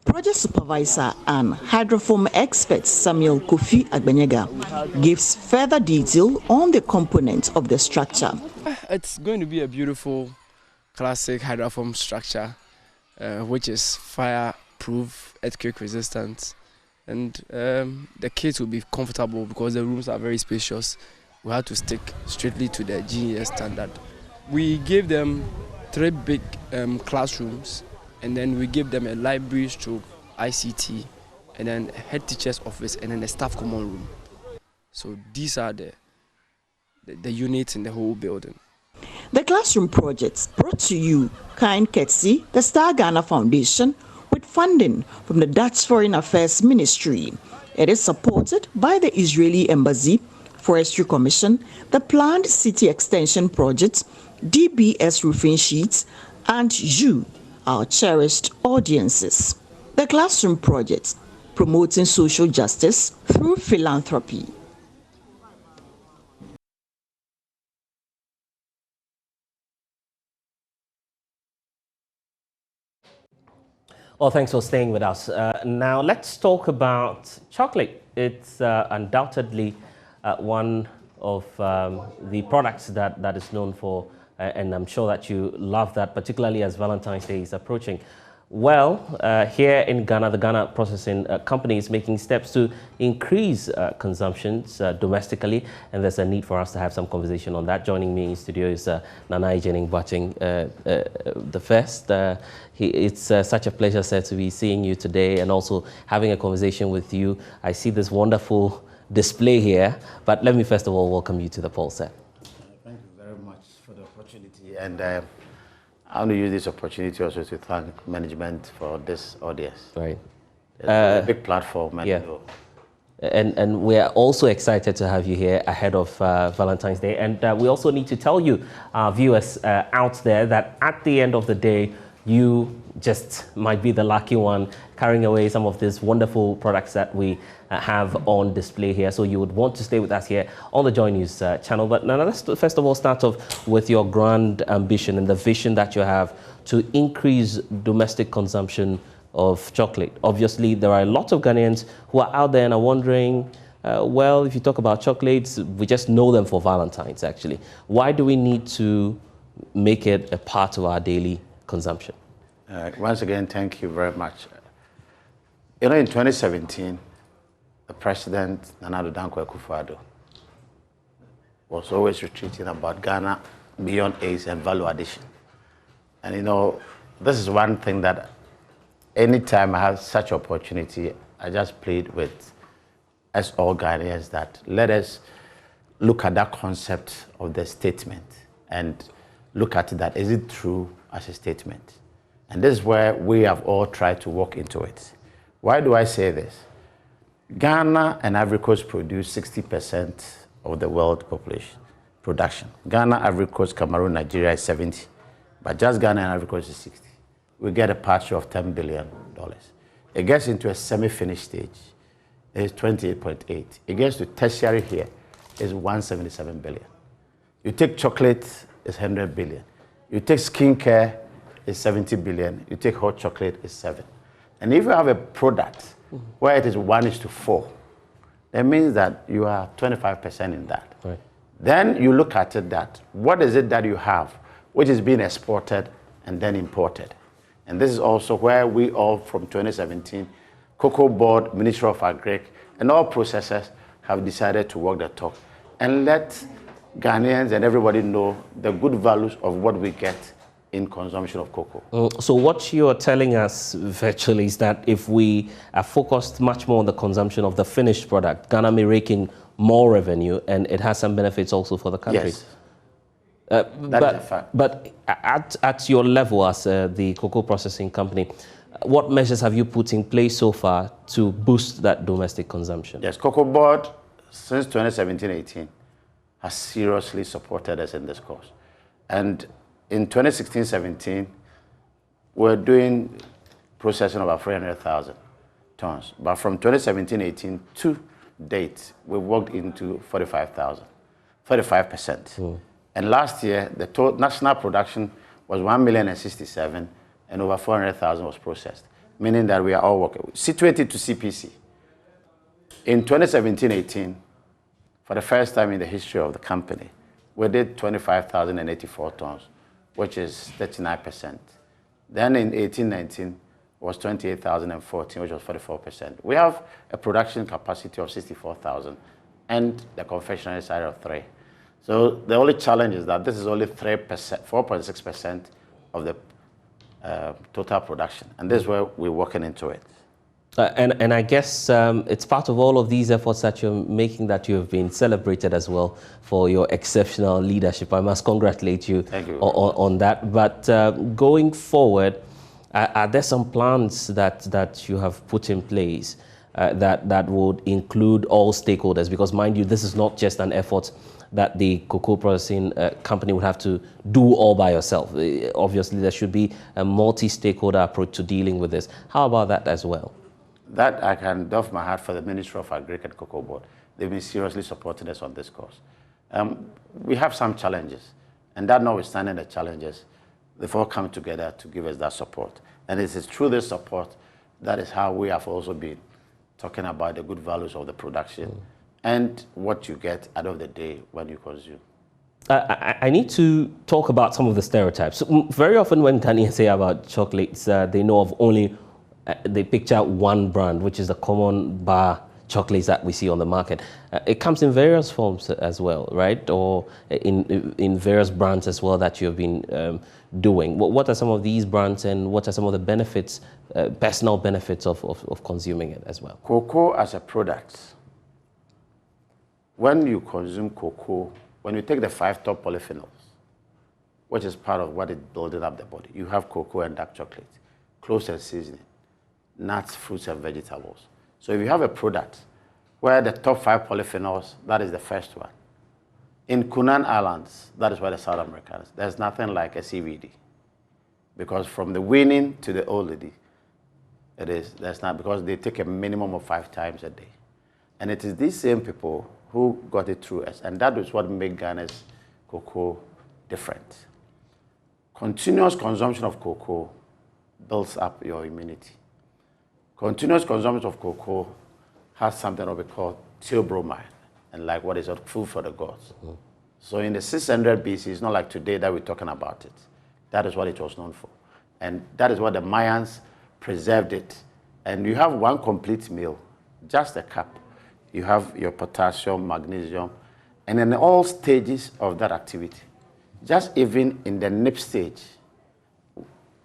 Project supervisor and hydrofoam expert Samuel Kofi Agbenyega gives further detail on the components of the structure. It's going to be a beautiful classic hydrofoam structure, which is fireproof, earthquake resistant, and the kids will be comfortable because the rooms are very spacious. We have to stick strictly to the GES standard. We gave them 3 big classrooms, and then we give them a library stroke ICT, and then a head teacher's office, and then a staff common room. So these are the units in the whole building. The classroom projects brought to you kind courtesy the Star Ghana Foundation with funding from the Dutch Foreign Affairs Ministry. It is supported by the Israeli Embassy, Forestry Commission, the planned city extension project, DBS roofing sheets, and you, our cherished audiences. The classroom project, promoting social justice through philanthropy. Well, thanks for staying with us. Now, let's talk about chocolate. It's undoubtedly one of the products that is known for, and I'm sure that you love that, particularly as Valentine's Day is approaching. Well, here in Ghana, the Ghana Processing Company is making steps to increase consumptions domestically, and there's a need for us to have some conversation on that. Joining me in studio is Nana Jening Bwaching the first. It's such a pleasure, sir, to be seeing you today and also having a conversation with you. I see this wonderful display here, but let me first of all welcome you to the poll, sir. Thank you very much for the opportunity, and I want to use this opportunity also to thank management for this audience. Right. It's a big platform. And yeah. And we're also excited to have you here ahead of Valentine's Day. And we also need to tell you, our viewers out there, that at the end of the day, you just might be the lucky one carrying away some of these wonderful products that we have on display here. So you would want to stay with us here on the JoyNews channel. But now let's first of all start off with your grand ambition and the vision that you have to increase domestic consumption of chocolate. Obviously, there are a lot of Ghanaians who are out there and are wondering, well, if you talk about chocolates, we just know them for Valentine's, actually. Why do we need to make it a part of our daily consumption? Once again, thank you very much. You know, in 2017, the President, Nana Addo Dankwa Akufo-Addo, was always retreating about Ghana beyond AIDS and value addition. And you know, this is one thing that anytime I have such opportunity, I just plead with us all Ghanaians that let us look at that concept of the statement and look at that. Is it true as a statement? And this is where we have all tried to walk into it. Why do I say this? Ghana and Ivory Coast produce 60% of the world population production. Ghana, Ivory Coast, Cameroon, Nigeria is 70, but just Ghana and Ivory Coast is 60. We get a patch of $10 billion. It gets into a semi-finished stage, it's 28.8. It gets to tertiary here, is 177 billion. You take chocolate, it's 100 billion. You take skincare, it's 70 billion. You take hot chocolate, it's 7. And if you have a product where it is 1:4, that means that you are 25% in that. Right. Then you look at it that, what is it that you have, which is being exported and then imported? And this is also where we all, from 2017, Cocoa Board, Ministry of Agric, and all processors have decided to walk the talk and let Ghanaians and everybody know the good values of what we get in consumption of cocoa. So what you're telling us virtually is that if we are focused much more on the consumption of the finished product, Ghana may rake in more revenue, and it has some benefits also for the country. Yes. That is a fact. But at your level as the cocoa processing company, what measures have you put in place so far to boost that domestic consumption? Yes, Cocoa Board, since 2017-18, has seriously supported us in this cause. And in 2016-17, we're doing processing about 300,000 tons. But from 2017-18 to date, we've worked into 45,000, 35%. And last year, the total national production was 1,067,000, and over 400,000 was processed, meaning that we are all working. Situated to CPC. In 2017-18, for the first time in the history of the company, we did 25,084 tons, which is 39%. Then in 18-19 was 28,014, which was 44%. We have a production capacity of 64,000 and the confectionery side of 3. So the only challenge is that this is only 3%, 4.6% of the total production. And this is where we're working into it. And I guess it's part of all of these efforts that you're making that you have been celebrated as well for your exceptional leadership. I must congratulate you, on that. But going forward, are there some plans that you have put in place that would include all stakeholders? Because mind you, this is not just an effort that the cocoa processing company would have to do all by yourself. Obviously, there should be a multi-stakeholder approach to dealing with this. How about that as well? That I can doff my hat for the Ministry of Agric and Cocoa Board. They've been seriously supporting us on this cause. We have some challenges, and that notwithstanding the challenges, they've all come together to give us that support. And it is through this support that is how we have also been talking about the good values of the production and what you get out of the day when you consume. I need to talk about some of the stereotypes. Very often when Ghanaians say about chocolates, they know of only, they picture one brand, which is the common bar chocolates that we see on the market. It comes in various forms as well, right? Or in various brands as well that you've been doing. What are some of these brands and what are some of the benefits, personal benefits of consuming it as well? Cocoa as a product. When you consume cocoa, when you take the 5 top polyphenols, which is part of what is building up the body, you have cocoa and dark chocolate, cloves and seasoning, nuts, fruits, and vegetables. So if you have a product where the top 5 polyphenols, that is the first one. In Kunan Islands, that is where the South Americans, there's nothing like a CBD. Because from the weaning to the old lady, there's not, because they take a minimum of 5 times a day. And it is these same people who got it through us. And that is what makes Ghana's cocoa different. Continuous consumption of cocoa builds up your immunity. Continuous consumption of cocoa has something that we call theobromine, and like what is food for the gods. So in the 600 BC, it's not like today that we're talking about it. That is what it was known for. And that is what the Mayans preserved it. And you have one complete meal, just a cup. You have your potassium, magnesium, and in all stages of that activity. Just even in the nip stage,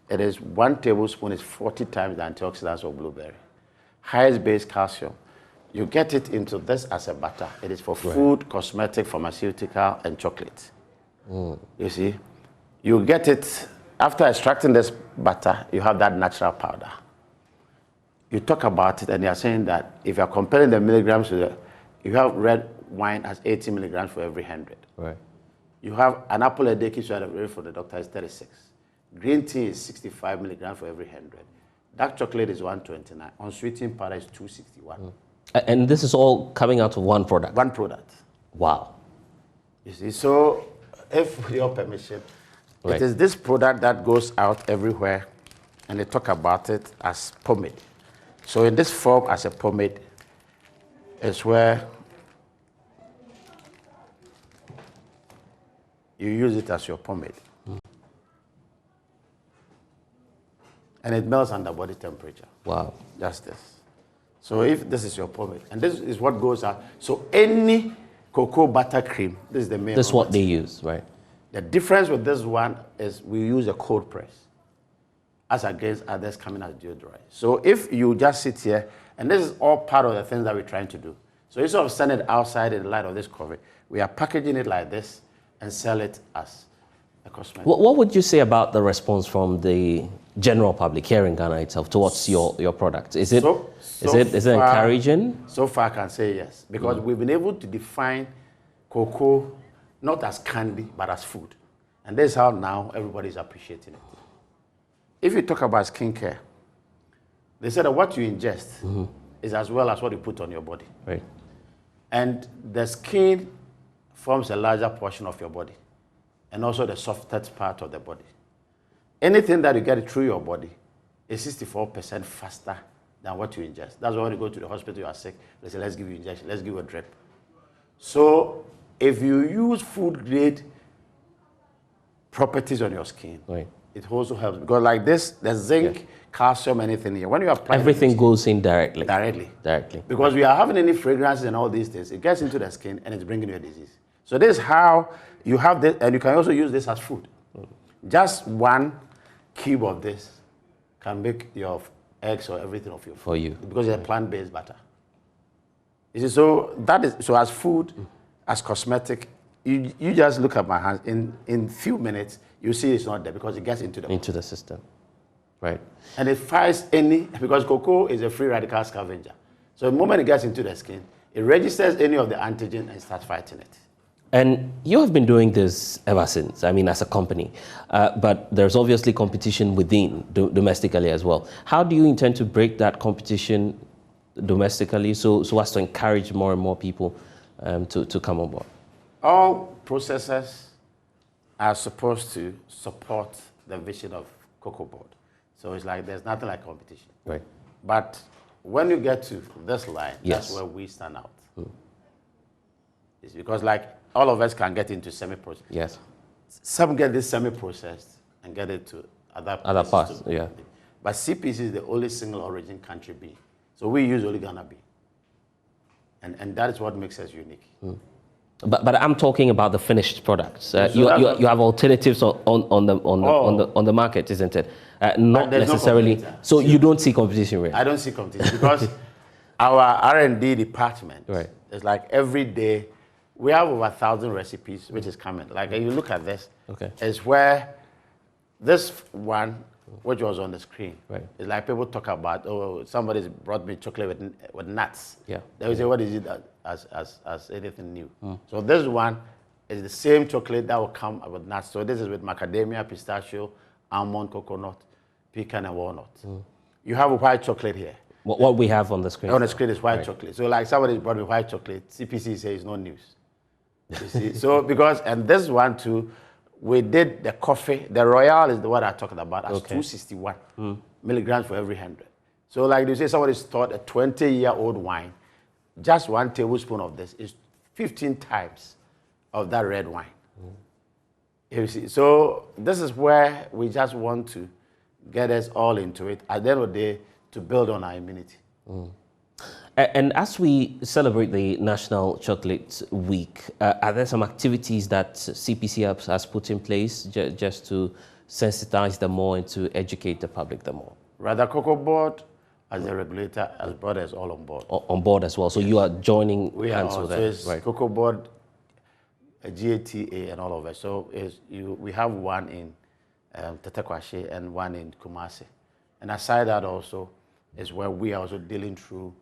it is 1 tablespoon is 40 times the antioxidants of blueberry. Highest base calcium. You get it into this as a butter. It is for food, cosmetic, pharmaceutical, and chocolate. You see? You get it, after extracting this butter, you have that natural powder. You talk about it and they are saying that if you are comparing the milligrams to the, you have red wine as 80 milligrams for every 100. Right. You have an apple a day keeps you away from the doctor is 36. Green tea is 65 milligrams for every 100. Dark chocolate is 129. Unsweetened powder is 261. And this is all coming out of one product? One product. Wow. You see, so if with your permission, it is this product that goes out everywhere and they talk about it as pomade. So in this form as a pomade is where you use it as your pomade. And it melts under body temperature. Wow. Just this. So if this is your pomade, and this is what goes out. So any cocoa butter cream, this is the main. This is what they use, right? The difference with this one is we use a cold press as against others coming as deodorant. So if you just sit here, and this is all part of the things that we're trying to do. So instead of sending it outside in the light of this COVID, we are packaging it like this and sell it as a cosmetic. What would you say about the response from the general public here in Ghana itself towards your product? Is it encouraging? So far I can say yes, because we've been able to define cocoa not as candy, but as food. And this is how now everybody's appreciating it. If you talk about skincare, they said that what you ingest is as well as what you put on your body. Right. And the skin forms a larger portion of your body, and also the softest part of the body. Anything that you get through your body is 64% faster than what you ingest. That's why when you go to the hospital, you are sick, they say, let's give you injection, let's give you a drip. So if you use food-grade properties on your skin, it also helps. Because like this, the zinc, calcium, anything here. When you apply everything goes in directly. Directly. Because we are having any fragrances and all these things, it gets into the skin and it's bringing you a disease. So this is how you have this, and you can also use this as food. Just 1 cube of this can make your eggs or everything of your food. For you. Because it's a plant-based butter. You see, so that is, so as food, as cosmetic, you just look at my hands, in few minutes, you see it's not there because it gets into the system. Right. And it fights any, because cocoa is a free radical scavenger. So the moment it gets into the skin, it registers any of the antigen and starts fighting it. And you have been doing this ever since, I mean, as a company. But there's obviously competition within, domestically as well. How do you intend to break that competition domestically so as to encourage more and more people to come on board? All processors are supposed to support the vision of Cocoa Board. So it's like there's nothing like competition. Right. But when you get to this line, yes. that's where we stand out. It's because like all of us can get into semi-processed. Yes. Some get this semi-processed and get it to other parts. Yeah. But CPC is the only single origin country bean. So we use only Ghana bean. And that is what makes us unique. But I'm talking about the finished products. You have alternatives on the market, isn't it? Not necessarily. No, so you don't see competition, really? I don't see competition because our R&D department is like every day we have over 1,000 recipes, which is coming. Like if you look at this, it's where this one, which was on the screen, it's like people talk about, oh, somebody's brought me chocolate with nuts. Yeah. They will say, what is it as anything new? So this one is the same chocolate that will come with nuts. So this is with macadamia, pistachio, almond, coconut, pecan, and walnut. You have a white chocolate here. What we have on the screen? On the screen is white chocolate. So like somebody brought me white chocolate, CPC says it's no news. You see? So because, and this one too, we did the coffee. The Royale is the one I talked about as 261 milligrams for every 100. So like you say, somebody stored a 20-year-old wine. Just 1 tablespoon of this is 15 times of that red wine. You see? So this is where we just want to get us all into it. At the end of the day, to build on our immunity. And as we celebrate the National Chocolate Week, are there some activities that CPC has put in place just to sensitize them more and to educate the public them more? Rather, Cocoa Board, as a regulator, has brought us all on board. On board as well. So you are joining hands with them. So it's Cocoa Board, a GATA, and all of it. So we have one in Tetekwashe and one in Kumasi. And aside that also is where we are also dealing through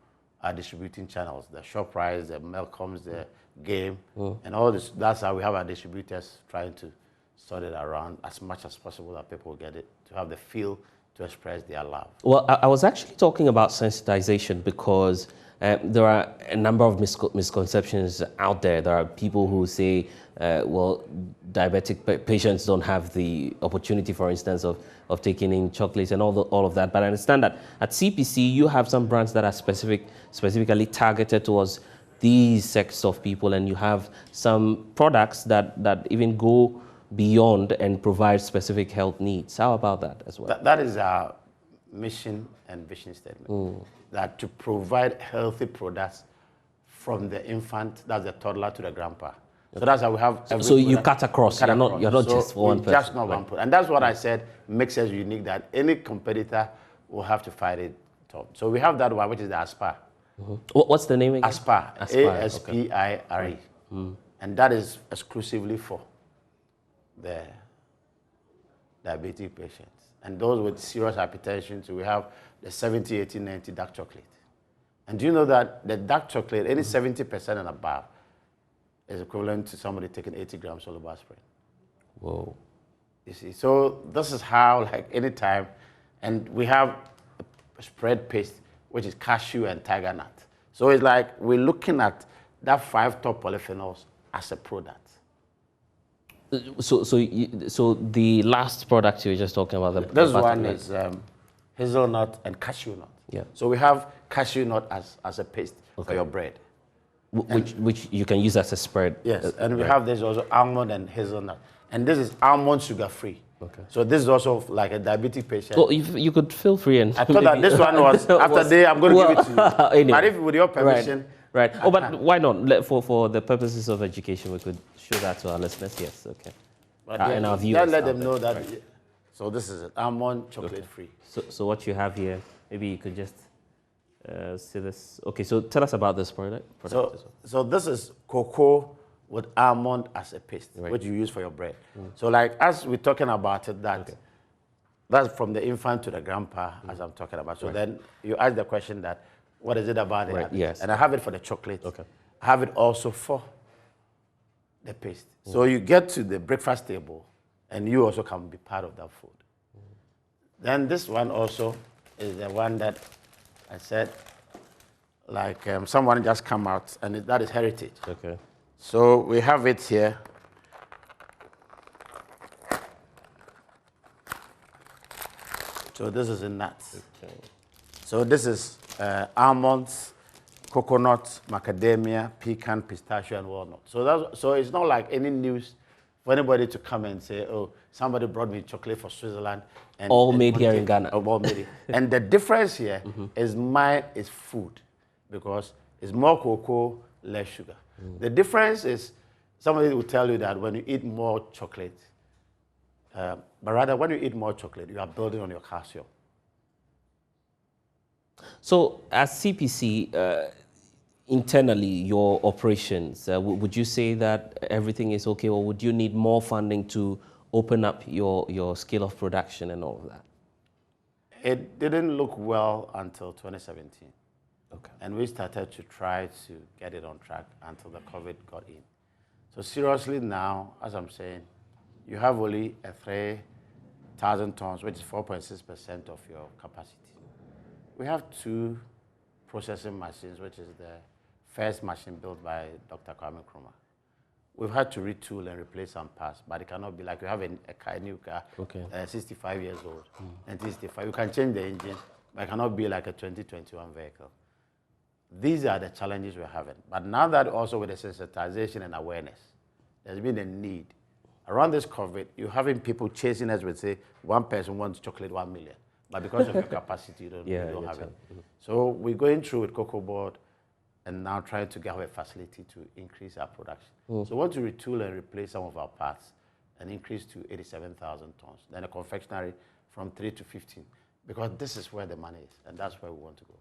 our distributing channels, the ShopRite, the Melcoms, the Game, and all this. That's how we have our distributors trying to sort it around as much as possible that people get it, to have the feel to express their love. Well, I was actually talking about sensitization because there are a number of misconceptions out there. There are people who say, well, diabetic patients don't have the opportunity, for instance, of taking in chocolates and all of that. But I understand that at CPC, you have some brands that are specifically targeted towards these sects of people, and you have some products that even go beyond and provide specific health needs. How about that as well? That is our mission and vision statement. That to provide healthy products from the infant, that's the toddler, to the grandpa. So that's how we have. So you cut across. You're not just for one person. Just not one person. And that's what I said makes us unique. That any competitor will have to fight it top. So we have that one, which is the Aspire. What's the name again? Aspire. Aspire. And that is exclusively for the diabetic patients and those with serious hypertension. So we have the 70, 80, 90 dark chocolate. And do you know that the dark chocolate, any 70% and above, is equivalent to somebody taking 80 grams soluble aspirin. Whoa. You see, so this is how, like, anytime, and we have a spread paste, which is cashew and tiger nut. So it's like we're looking at that 5 top polyphenols as a product. So the last product you were just talking about, this one is hazelnut and cashew nut. Yeah. So we have cashew nut as a paste for your bread. Which you can use as a spread. Yes, and we have this also almond and hazelnut. And this is almond sugar-free. Okay. So this is also like a diabetic patient. Well, if you could feel free and... I thought that this one was, after day, I'm going to give it to you. Anyway. But if with your permission... Right. Oh, but why not? For the purposes of education, we could show that to our listeners. Yes, okay. And our viewers. Let them know that... Right. So this is it, almond chocolate-free. So what you have here, maybe you could just... see this. Okay, so tell us about this product. So this is cocoa with almond as a paste, which you use for your bread. So like as we're talking about it, that's from the infant to the grandpa, as I'm talking about. So then you ask the question that, what is it about it? Yes. And I have it for the chocolate. Okay. I have it also for the paste. So you get to the breakfast table, and you also can be part of that food. Then this one also is the one that I said, like someone just come out, and that is heritage. Okay. So we have it here. So this is in nuts. Okay. So this is almonds, coconut, macadamia, pecan, pistachio, and walnut. So it's not like any news for anybody to come and say, oh, somebody brought me chocolate for Switzerland. And all made here in Ghana. All made here. And the difference here is mine is food, because it's more cocoa, less sugar. The difference is somebody will tell you that when you eat more chocolate, but rather when you eat more chocolate, you are building on your calcium. So as CPC, internally, your operations, would you say that everything is okay, or would you need more funding to open up your scale of production and all of that? It didn't look well until 2017. Okay. And we started to try to get it on track until the COVID got in. So seriously now, as I'm saying, you have only a 3,000 tons, which is 4.6% of your capacity. We have 2 processing machines, which is the first machine built by Dr. Kwame Nkrumah. We've had to retool and replace some parts, but it cannot be like you have a new car, 65 years old, 1965. You can change the engine, but it cannot be like a 2021 vehicle. These are the challenges we're having. But now that also with the sensitization and awareness, there's been a need. Around this COVID, you're having people chasing us with, say, one person wants chocolate 1 million. But because of your capacity, you don't have it. So we're going through with Cocoa Board and now trying to get a facility to increase our production. So we want to retool and replace some of our parts and increase to 87,000 tons. Then a confectionery from 3 to 15, because this is where the money is, and that's where we want to go.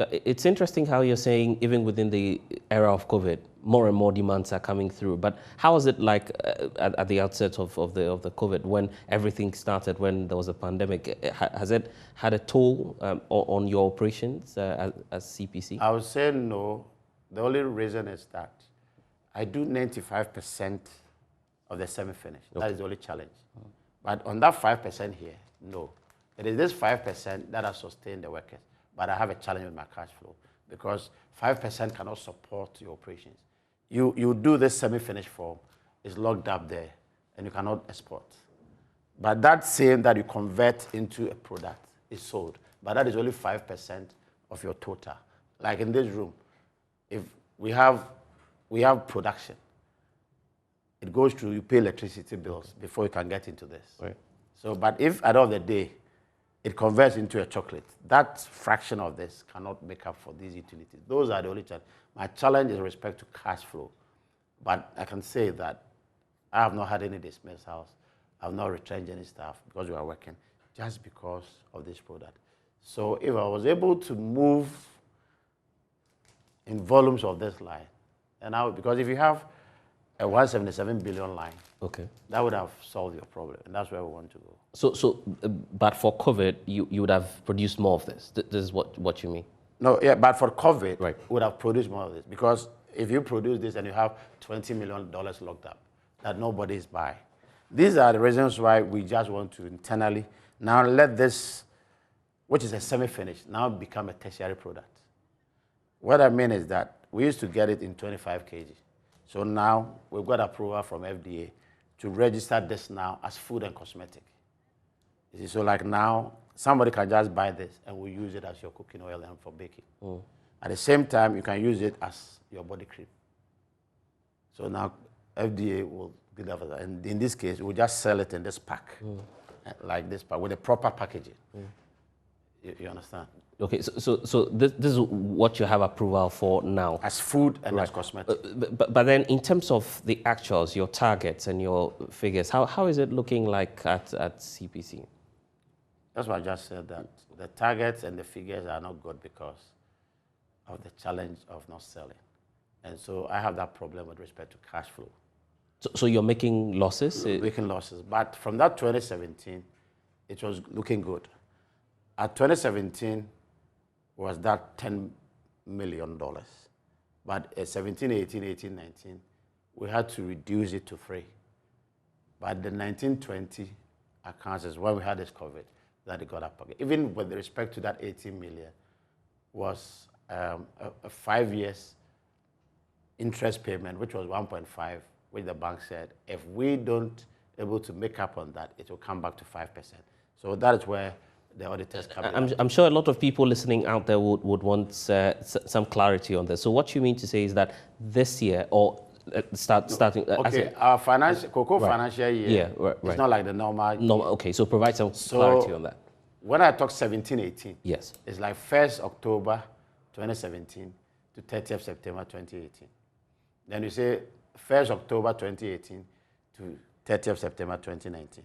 It's interesting how you're saying even within the era of COVID, more and more demands are coming through. But how was it like at the outset of the COVID, when everything started, when there was a pandemic? Has it had a toll on your operations as CPC? I would say no. The only reason is that I do 95% of the semi-finish. Okay. That is the only challenge. But on that 5% here, no. It is this 5% that has sustained the workers. But I have a challenge with my cash flow, because 5% cannot support your operations. You do this semi-finished form, it's locked up there, and you cannot export. But that same that you convert into a product is sold, but that is only 5% of your total. Like in this room, if we have production, it goes through, you pay electricity bills before you can get into this. Right. So, but if at the end of the day, it converts into a chocolate, that fraction of this cannot make up for these utilities. Those are the only challenge. My challenge is with respect to cash flow. But I can say that I have not had any dismissals. I have not retrenched any staff because we are working just because of this product. So if I was able to move in volumes of this line, and because if you have a 177 billion line, that would have solved your problem, and that's where we want to go. But for COVID, you would have produced more of this. This is what you mean? No, yeah, but for COVID, we would have produced more of this, because if you produce this and you have $20 million locked up that nobody is buying, these are the reasons why we just want to internally now let this, which is a semi-finished, now become a tertiary product. What I mean is that we used to get it in 25 kg. So now we've got approval from FDA to register this now as food and cosmetic. You see, so like now, somebody can just buy this and we use it as your cooking oil and for baking. At the same time, you can use it as your body cream. So now FDA will give that, and in this case, we'll just sell it in this pack, like this pack, with a proper packaging. You understand? Okay, so this is what you have approval for now. As food and as cosmetic. But then in terms of the actuals, your targets and your figures, how is it looking like at CPC? That's what I just said, that the targets and the figures are not good because of the challenge of not selling. And so I have that problem with respect to cash flow. So you're making losses? Making losses. But from that 2017, it was looking good. At 2017, was that $10 million. But at 17, 18, 19, we had to reduce it to 3. But the 1920 accounts is when we had this COVID that it got up again. Even with respect to that 18 million, was a 5 years interest payment, which was 1.5, which the bank said, if we don't able to make up on that, it will come back to 5%. So that is where the auditors come. I'm sure a lot of people listening out there would want some clarity on this. So what you mean to say is that this year, or starting... okay, our cocoa financial year is not like the normal... Okay, so provide some clarity on that. When I talk 17-18, yes, it's like 1st October 2017 to 30th September 2018. Then you say 1st October 2018 to 30th September 2019.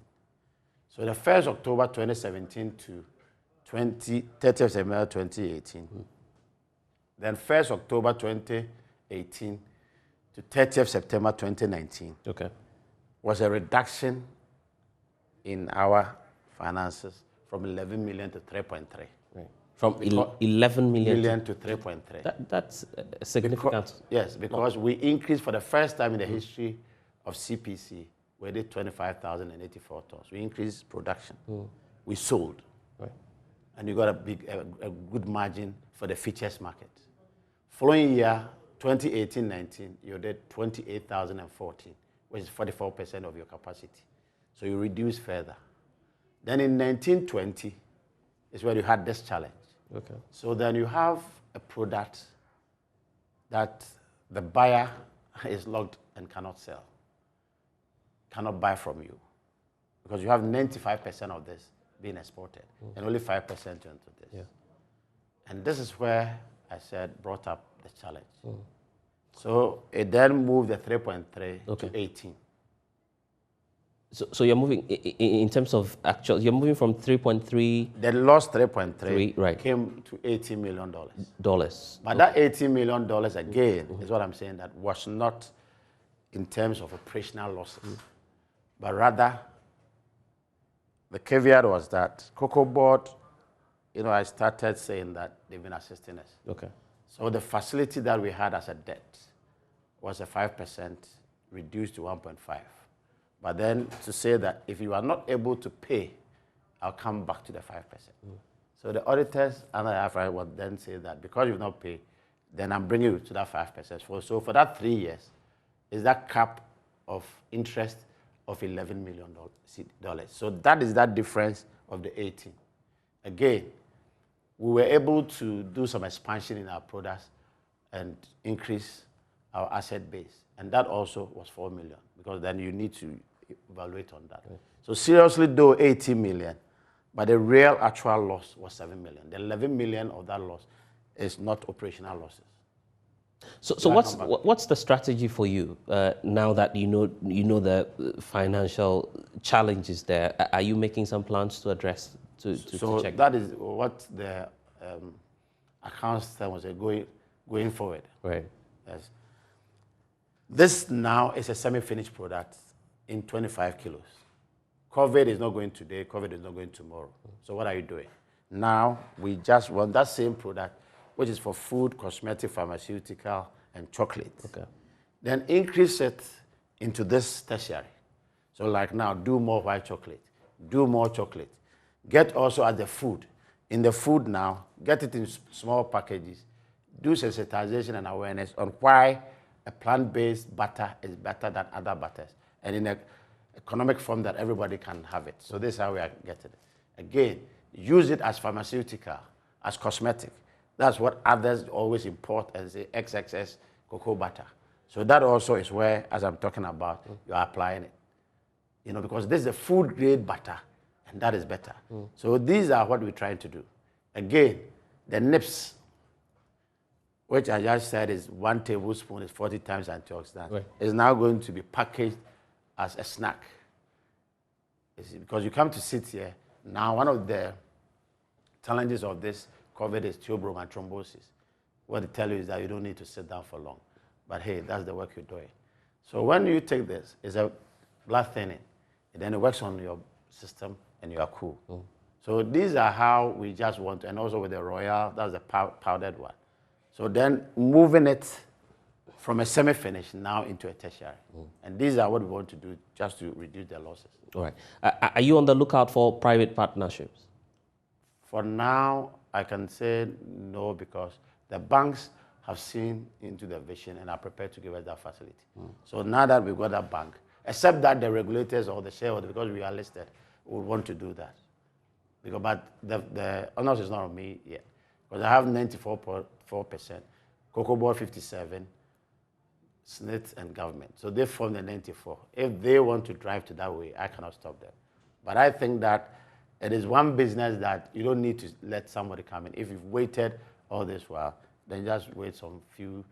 So the 1st October 2017 to 30th September 2018. Then 1st October 2018 to 30th September 2019. Okay. Was a reduction in our finances from 11 million to 3.3. Right. From 11 million to 3.3. That's significant. Yes, because we increased for the first time in the history of CPC. We did 25,084 tons. We increased production. We sold. Right. And you got a good margin for the futures market. Following year, 2018-19, you did 28,014, which is 44% of your capacity. So you reduce further. Then in 1920 is where you had this challenge. Okay. So then you have a product that the buyer is locked and cannot sell, cannot buy from you, because you have 95% of this being exported and only 5% into this. Yeah. And this is where I said, brought up the challenge. So it then moved the 3.3 to 18. So you're moving, in terms of actual, you're moving from 3.3... The lost 3.3 right, came to $80 million. But Okay. that $80 million, again, is what I'm saying, that was not in terms of operational losses, but rather the caveat was that Cocoa Board, I started saying that they've been assisting us. Okay. So the facility that we had as a debt was a 5% reduced to 1.5. But then to say that if you are not able to pay, I'll come back to the 5%. So the auditors and the IFRS would then say that because you've not paid, then I'm bringing you to that 5%. So for that 3 years, is that cap of interest of $11 million. So that is that difference of the 18. Again, we were able to do some expansion in our products and increase our asset base. And that also was 4 million, because then you need to evaluate on that. Right. So seriously, though, 80 million, but the real actual loss was 7 million. The 11 million of that loss is not operational losses. So what's the strategy for you now that you know the financial challenges there? Are you making some plans to address to check? That is what the accounts was going forward. Right. Yes. This now is a semi-finished product in 25 kilos. COVID is not going today, COVID is not going tomorrow. So what are you doing? Now, we just want that same product, which is for food, cosmetic, pharmaceutical, and chocolate. Okay. Then increase it into this tertiary. So like now, do more white chocolate, do more chocolate. Get also at the food. In the food now, get it in small packages. Do sensitization and awareness on why a plant-based butter is better than other butters, and in an economic form that everybody can have it. So this is how we are getting it. Again, use it as pharmaceutical, as cosmetic. That's what others always import as the XXS cocoa butter. So that also is where, as I'm talking about, you are applying it. Because this is a food-grade butter, and that is better. So these are what we're trying to do. Again, the nips, which I just said is 1 tablespoon is 40 times antioxidant, right, is now going to be packaged as a snack. Because you come to sit here, now one of the challenges of this COVID is tuberosity and thrombosis. What they tell you is that you don't need to sit down for long. But hey, that's the work you're doing. So when you take this, it's a blood thinning, and then it works on your system and you are cool. So these are how we just want to, and also with the Royal, that's the powdered one. So then moving it from a semi-finish now into a tertiary. And these are what we want to do just to reduce the losses. All right. Are you on the lookout for private partnerships? For now, I can say no, because the banks have seen into the vision and are prepared to give us that facility. So now that we've got that bank, except that the regulators or the shareholders, because we are listed, would want to do that. Because, but the honors is not on me yet. Because I have 94.4%, Cocoa Board 57, SNIT and government. So they form the 94. If they want to drive to that way, I cannot stop them. But I think that it is one business that you don't need to let somebody come in. If you've waited all this while, then just wait some few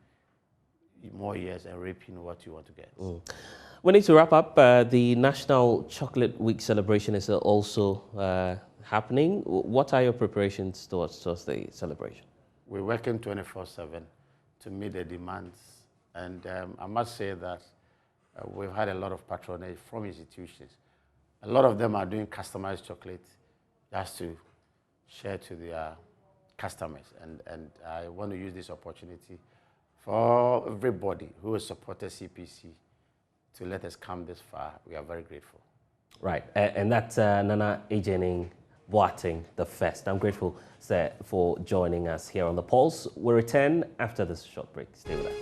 more years and reap what you want to get. We need to wrap up. The National Chocolate Week celebration is also happening. What are your preparations towards the celebration? We're working 24/7 to meet the demands. And I must say that we've had a lot of patronage from institutions. A lot of them are doing customized chocolate just to share to their customers. And I want to use this opportunity for everybody who has supported CPC to let us come this far. We are very grateful. Right, and that's Nana Ejening Boateng the first. I'm grateful, sir, for joining us here on The Pulse. We'll return after this short break. Stay with us.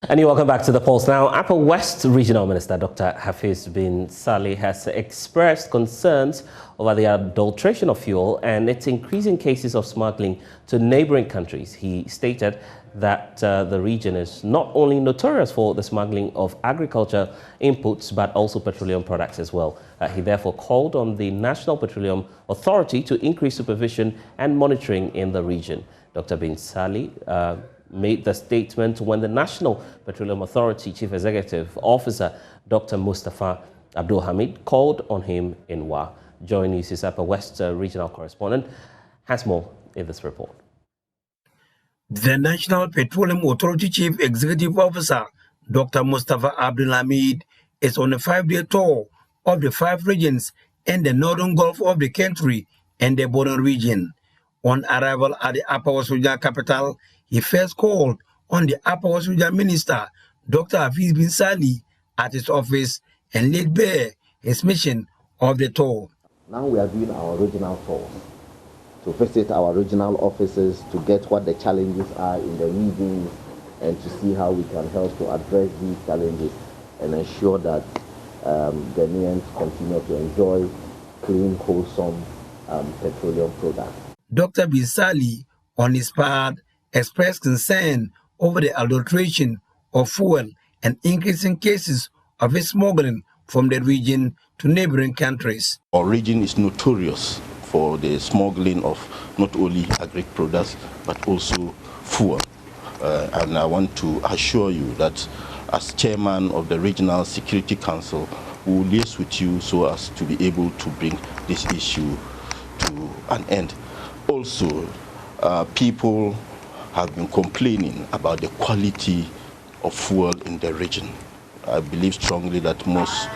And you're welcome back to The Pulse. Now, Upper West Regional Minister Dr. Hafiz bin Salih has expressed concerns over the adulteration of fuel and its increasing cases of smuggling to neighboring countries. He stated that the region is not only notorious for the smuggling of agriculture inputs, but also petroleum products as well. He therefore called on the National Petroleum Authority to increase supervision and monitoring in the region. Dr. bin Salih made the statement when the National Petroleum Authority Chief Executive Officer Dr. Mustafa Abdul Hamid called on him in Wa. JoyNews' Upper West regional correspondent has more in this report. The National Petroleum Authority Chief Executive Officer Dr. Mustafa Abdul Hamid is on a 5-day tour of the 5 regions in the northern Gulf of the country and the border region. On arrival at the Upper West Regional capital, he first called on the Upper West Regional Minister, Dr. Hafiz bin Salih, at his office and laid bare his mission of the tour. Now we are doing our regional tours to visit our regional offices to get what the challenges are in the regions and to see how we can help to address these challenges and ensure that Ghanaians continue to enjoy clean, wholesome petroleum products. Dr. bin Salih, on his part, expressed concern over the adulteration of fuel and increasing cases of smuggling from the region to neighboring countries. Our region is notorious for the smuggling of not only agri products but also fuel. And I want to assure you that as chairman of the Regional Security Council, we will liaise with you so as to be able to bring this issue to an end. Also, people have been complaining about the quality of fuel in the region. I believe strongly that most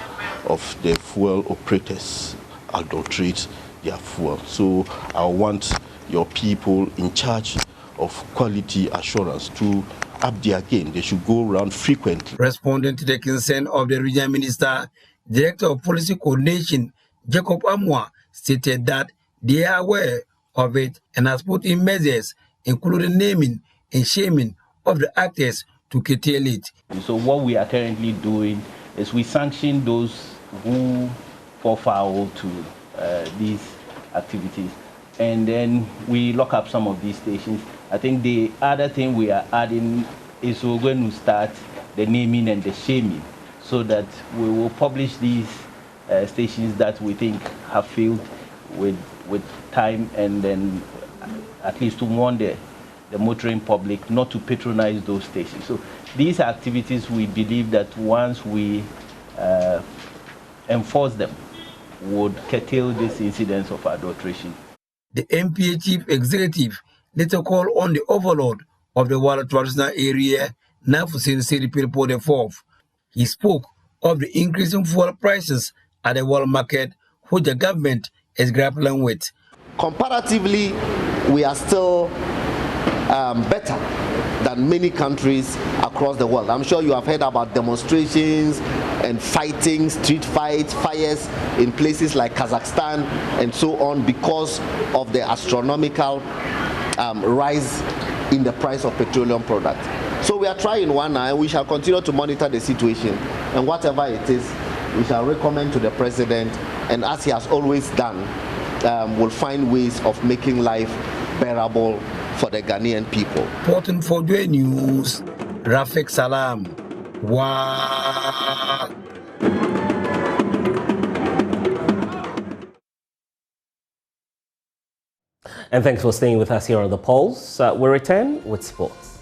of the fuel operators adulterate their fuel. So I want your people in charge of quality assurance to up their game. They should go around frequently. Responding to the concern of the regional minister, Director of Policy Coordination, Jacob Amwa, stated that they are aware of it and has put in measures including naming and shaming of the actors to curtail it. So what we are currently doing is we sanction those who fall foul to these activities, and then we lock up some of these stations. I think the other thing we are adding is we're going to start the naming and the shaming, so that we will publish these stations that we think have failed with time, and then at least to warn the motoring public not to patronize those stations. So these are activities we believe that once we enforce them would curtail this incidence of adulteration. The MPA Chief Executive later called on the overlord of the Walla traditional area, Nafusin Siripilpo IV. He spoke of the increasing fuel prices at the world market, which the government is grappling with. Comparatively, we are still better than many countries across the world. I'm sure you have heard about demonstrations and fighting, street fights, fires in places like Kazakhstan and so on because of the astronomical rise in the price of petroleum products. So we are trying one now, and we shall continue to monitor the situation, and whatever it is, we shall recommend to the president, and as he has always done, will find ways of making life bearable for the Ghanaian people. Reporting for JoyNews, Rafik Salam. Wow. And thanks for staying with us here on The Pulse. We return with sports.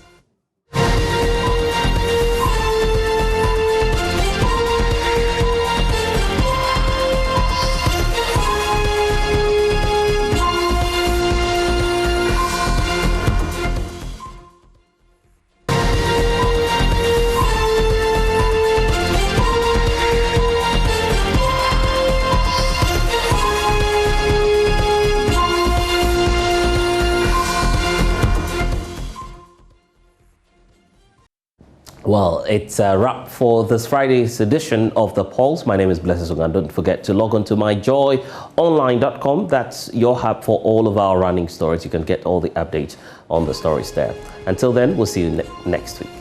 Well, it's a wrap for this Friday's edition of The Pulse. My name is Blessed Ogan. Don't forget to log on to myjoyonline.com. That's your hub for all of our running stories. You can get all the updates on the stories there. Until then, we'll see you next week.